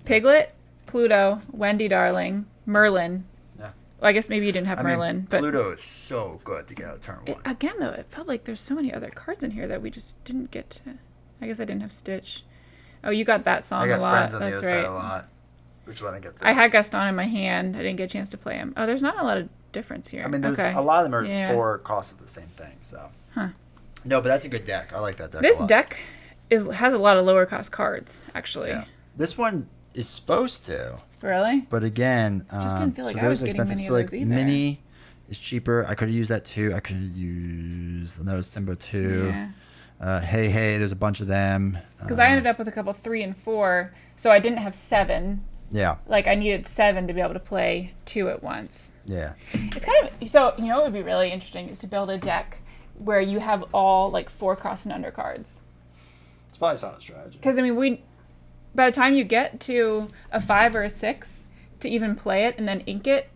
Piglet, Pluto, Wendy Darling, Merlin. Yeah. Well, I guess maybe you didn't have Merlin. But Pluto is so good to get out turn 1. again, though, it felt like there's so many other cards in here that we just didn't get to. I guess I didn't have Stitch. Oh, you got that song I got a lot. friends on That's the other right. side a lot. Which one I get through. I had Gaston in my hand. I didn't get a chance to play him. Oh, there's not a lot of difference here. I mean, there's okay. a lot of them are Yeah. 4 costs of the same thing. So. Huh. No, but that's a good deck. I like that deck. This a lot. deck has a lot of lower cost cards, actually. Yeah. This one is supposed to, Really? but again, Just didn't feel like I those was are getting many So of like those either. Mini is cheaper. I could have used that too. I could have used those Simba too. Yeah. Hey, there's a bunch of them. Because I ended up with a couple 3 and 4, so I didn't have 7. Yeah. Like I needed 7 to be able to play 2 at once. Yeah. It's kind of so you know what would be really interesting is to build a deck where you have all like 4 cross and under cards. It's probably a solid strategy. Because I mean, by the time you get to a 5 or a 6 to even play it and then ink it,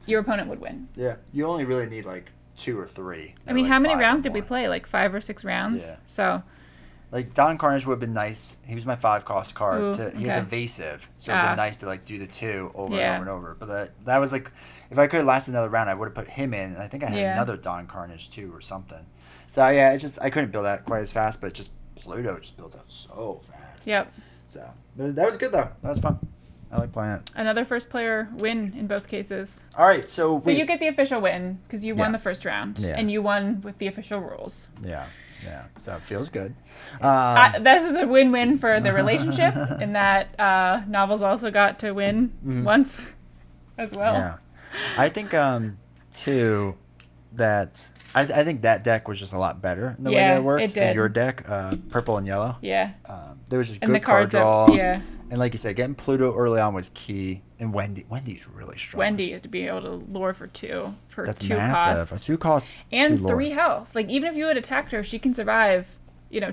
your opponent would win. Yeah. You only really need like 2 or 3. I mean, like how many 5 or rounds did we more. play? Like 5 or 6 rounds. Yeah. So Like Don Carnage would have been nice. He was my 5 cost card. Ooh, He was okay. evasive, so it'd Ah. been nice to like do the 2 over Yeah. and over and over. But that was like, if I could have lasted another round, I would have put him in. And I think I had Yeah. another Don Carnage too or something. So yeah, I couldn't build that quite as fast. But just Pluto just built out so fast. yep, So that was good though. That was fun. I like playing it. another first player win in both cases. All right, so So you get the official win because you won Yeah. the first round Yeah. and you won with the official rules. yeah. So it feels good. This is a win-win for the relationship in that Novels also got to win once as well. Yeah, I think too that I think that deck was just a lot better in the way Yeah, that it worked. it did. In your deck, purple and yellow. Yeah. There was just And good the card cards that- draw. yeah. And like you said, getting Pluto early on was key. And Wendy's really strong. Wendy to be able to lure for 2 for That's 2 massive. cost A 2 cost and 2 lore. 3 health. Like even if you had attacked her, she can survive,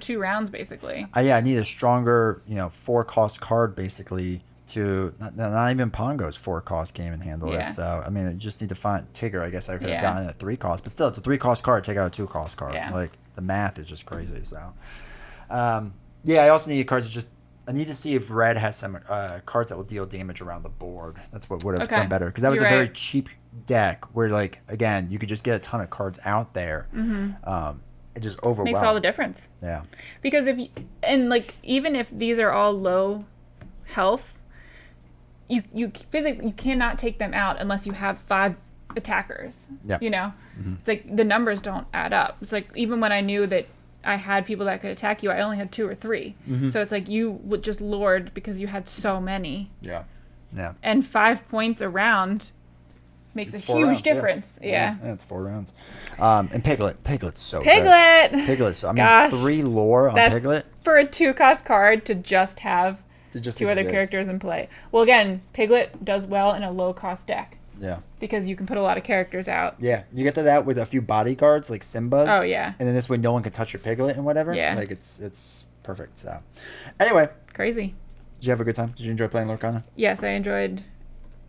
2 rounds basically. Yeah, I need a stronger, 4 cost card basically to not even Pongo's 4-cost game and handle Yeah. it. So I mean, you just need to find Tigger. I guess I could have Yeah. gotten a 3-cost, but still, it's a 3-cost card. Take out a 2-cost card. Yeah. Like the math is just crazy. So, yeah, I also need cards to just. I need to see if red has some cards that will deal damage around the board. That's what would have Okay. done better because that was You're a very right. cheap deck where, like, again, you could just get a ton of cards out there. It just overwhelmed. Makes all the difference. Yeah. Because if you, and like even if these are all low health, you physically you cannot take them out unless you have 5 attackers. Yeah. You know, it's like the numbers don't add up. It's like even when I knew that I had people that could attack you, I only had 2 or 3. So it's like you would just lord because you had so many. Yeah. Yeah. And 5 points around makes It's a 4 huge rounds, yeah. difference. Yeah. Yeah, it's 4 rounds. And Piglet's so good. Piglet. Piglet. So I mean, Gosh. 3 lore on That's Piglet for a 2-cost card to just have to just 2 other exist. characters in play. Well, again, Piglet does well in a low-cost deck Yeah. because you can put a lot of characters out. Yeah, you get to that with a few bodyguards like Simba's. Oh, yeah. And then this way, no one can touch your Piglet and whatever. Yeah. Like it's perfect. So, anyway, Crazy. did you have a good time? Did you enjoy playing Lorcana? Yes, I enjoyed.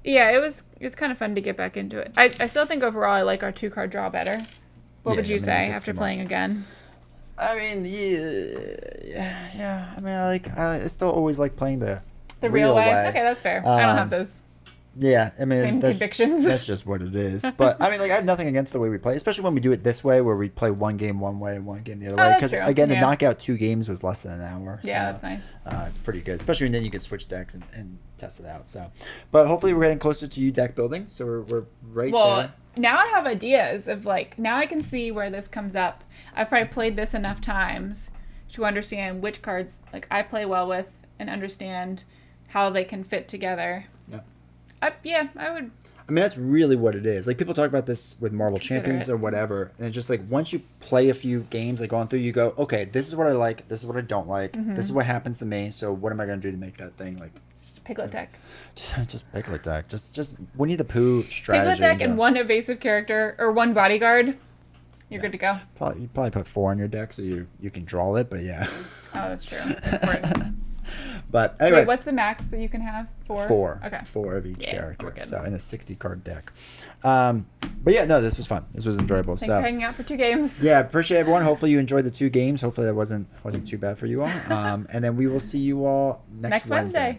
Yeah, it was kind of fun to get back into it. I still think overall I like our 2-card draw better. What Yeah, would you I mean, say you get after some playing again? I mean, yeah. I mean, I still always like playing the Real way? Okay, that's fair. I don't have those. Yeah, I mean, Same that's, convictions. that's just what it is. But I mean, like, I have nothing against the way we play, especially when we do it this way, where we play one game one way and one game the other way. that's Because true. again, the Yeah. knockout 2 games was less than an hour. Yeah, so, that's nice. It's pretty good, especially when then you can switch decks and test it out. So, but hopefully we're getting closer to you deck building, so we're right Well, there. now I have ideas of like, now I can see where this comes up. I've probably played this enough times to understand which cards like I play well with and understand how they can fit together. Yeah. I would. I mean, that's really what it is. Like, people talk about this with Marvel Consider Champions it. or whatever, and it's just like once you play a few games, like going through, you go, okay, this is what I like, this is what I don't like, this is what happens to me. So what am I going to do to make that thing like? Just a Piglet deck. Just Piglet deck, just Winnie the Pooh strategy. Piglet deck in and general. 1 evasive character or 1 bodyguard. You're good to go. You probably put 4 on your deck so you can draw it, but yeah. Oh, that's true. That's important. But anyway, Wait, what's the max that you can have? 4? 4. Okay. 4 of each Yeah, character. we're good. So in a 60-card deck. But yeah, no, this was fun. This was enjoyable. Thanks so for hanging out for 2 games. yeah, appreciate everyone. Hopefully you enjoyed the 2 games. Hopefully that wasn't too bad for you all. And then we will see you all next Next Wednesday.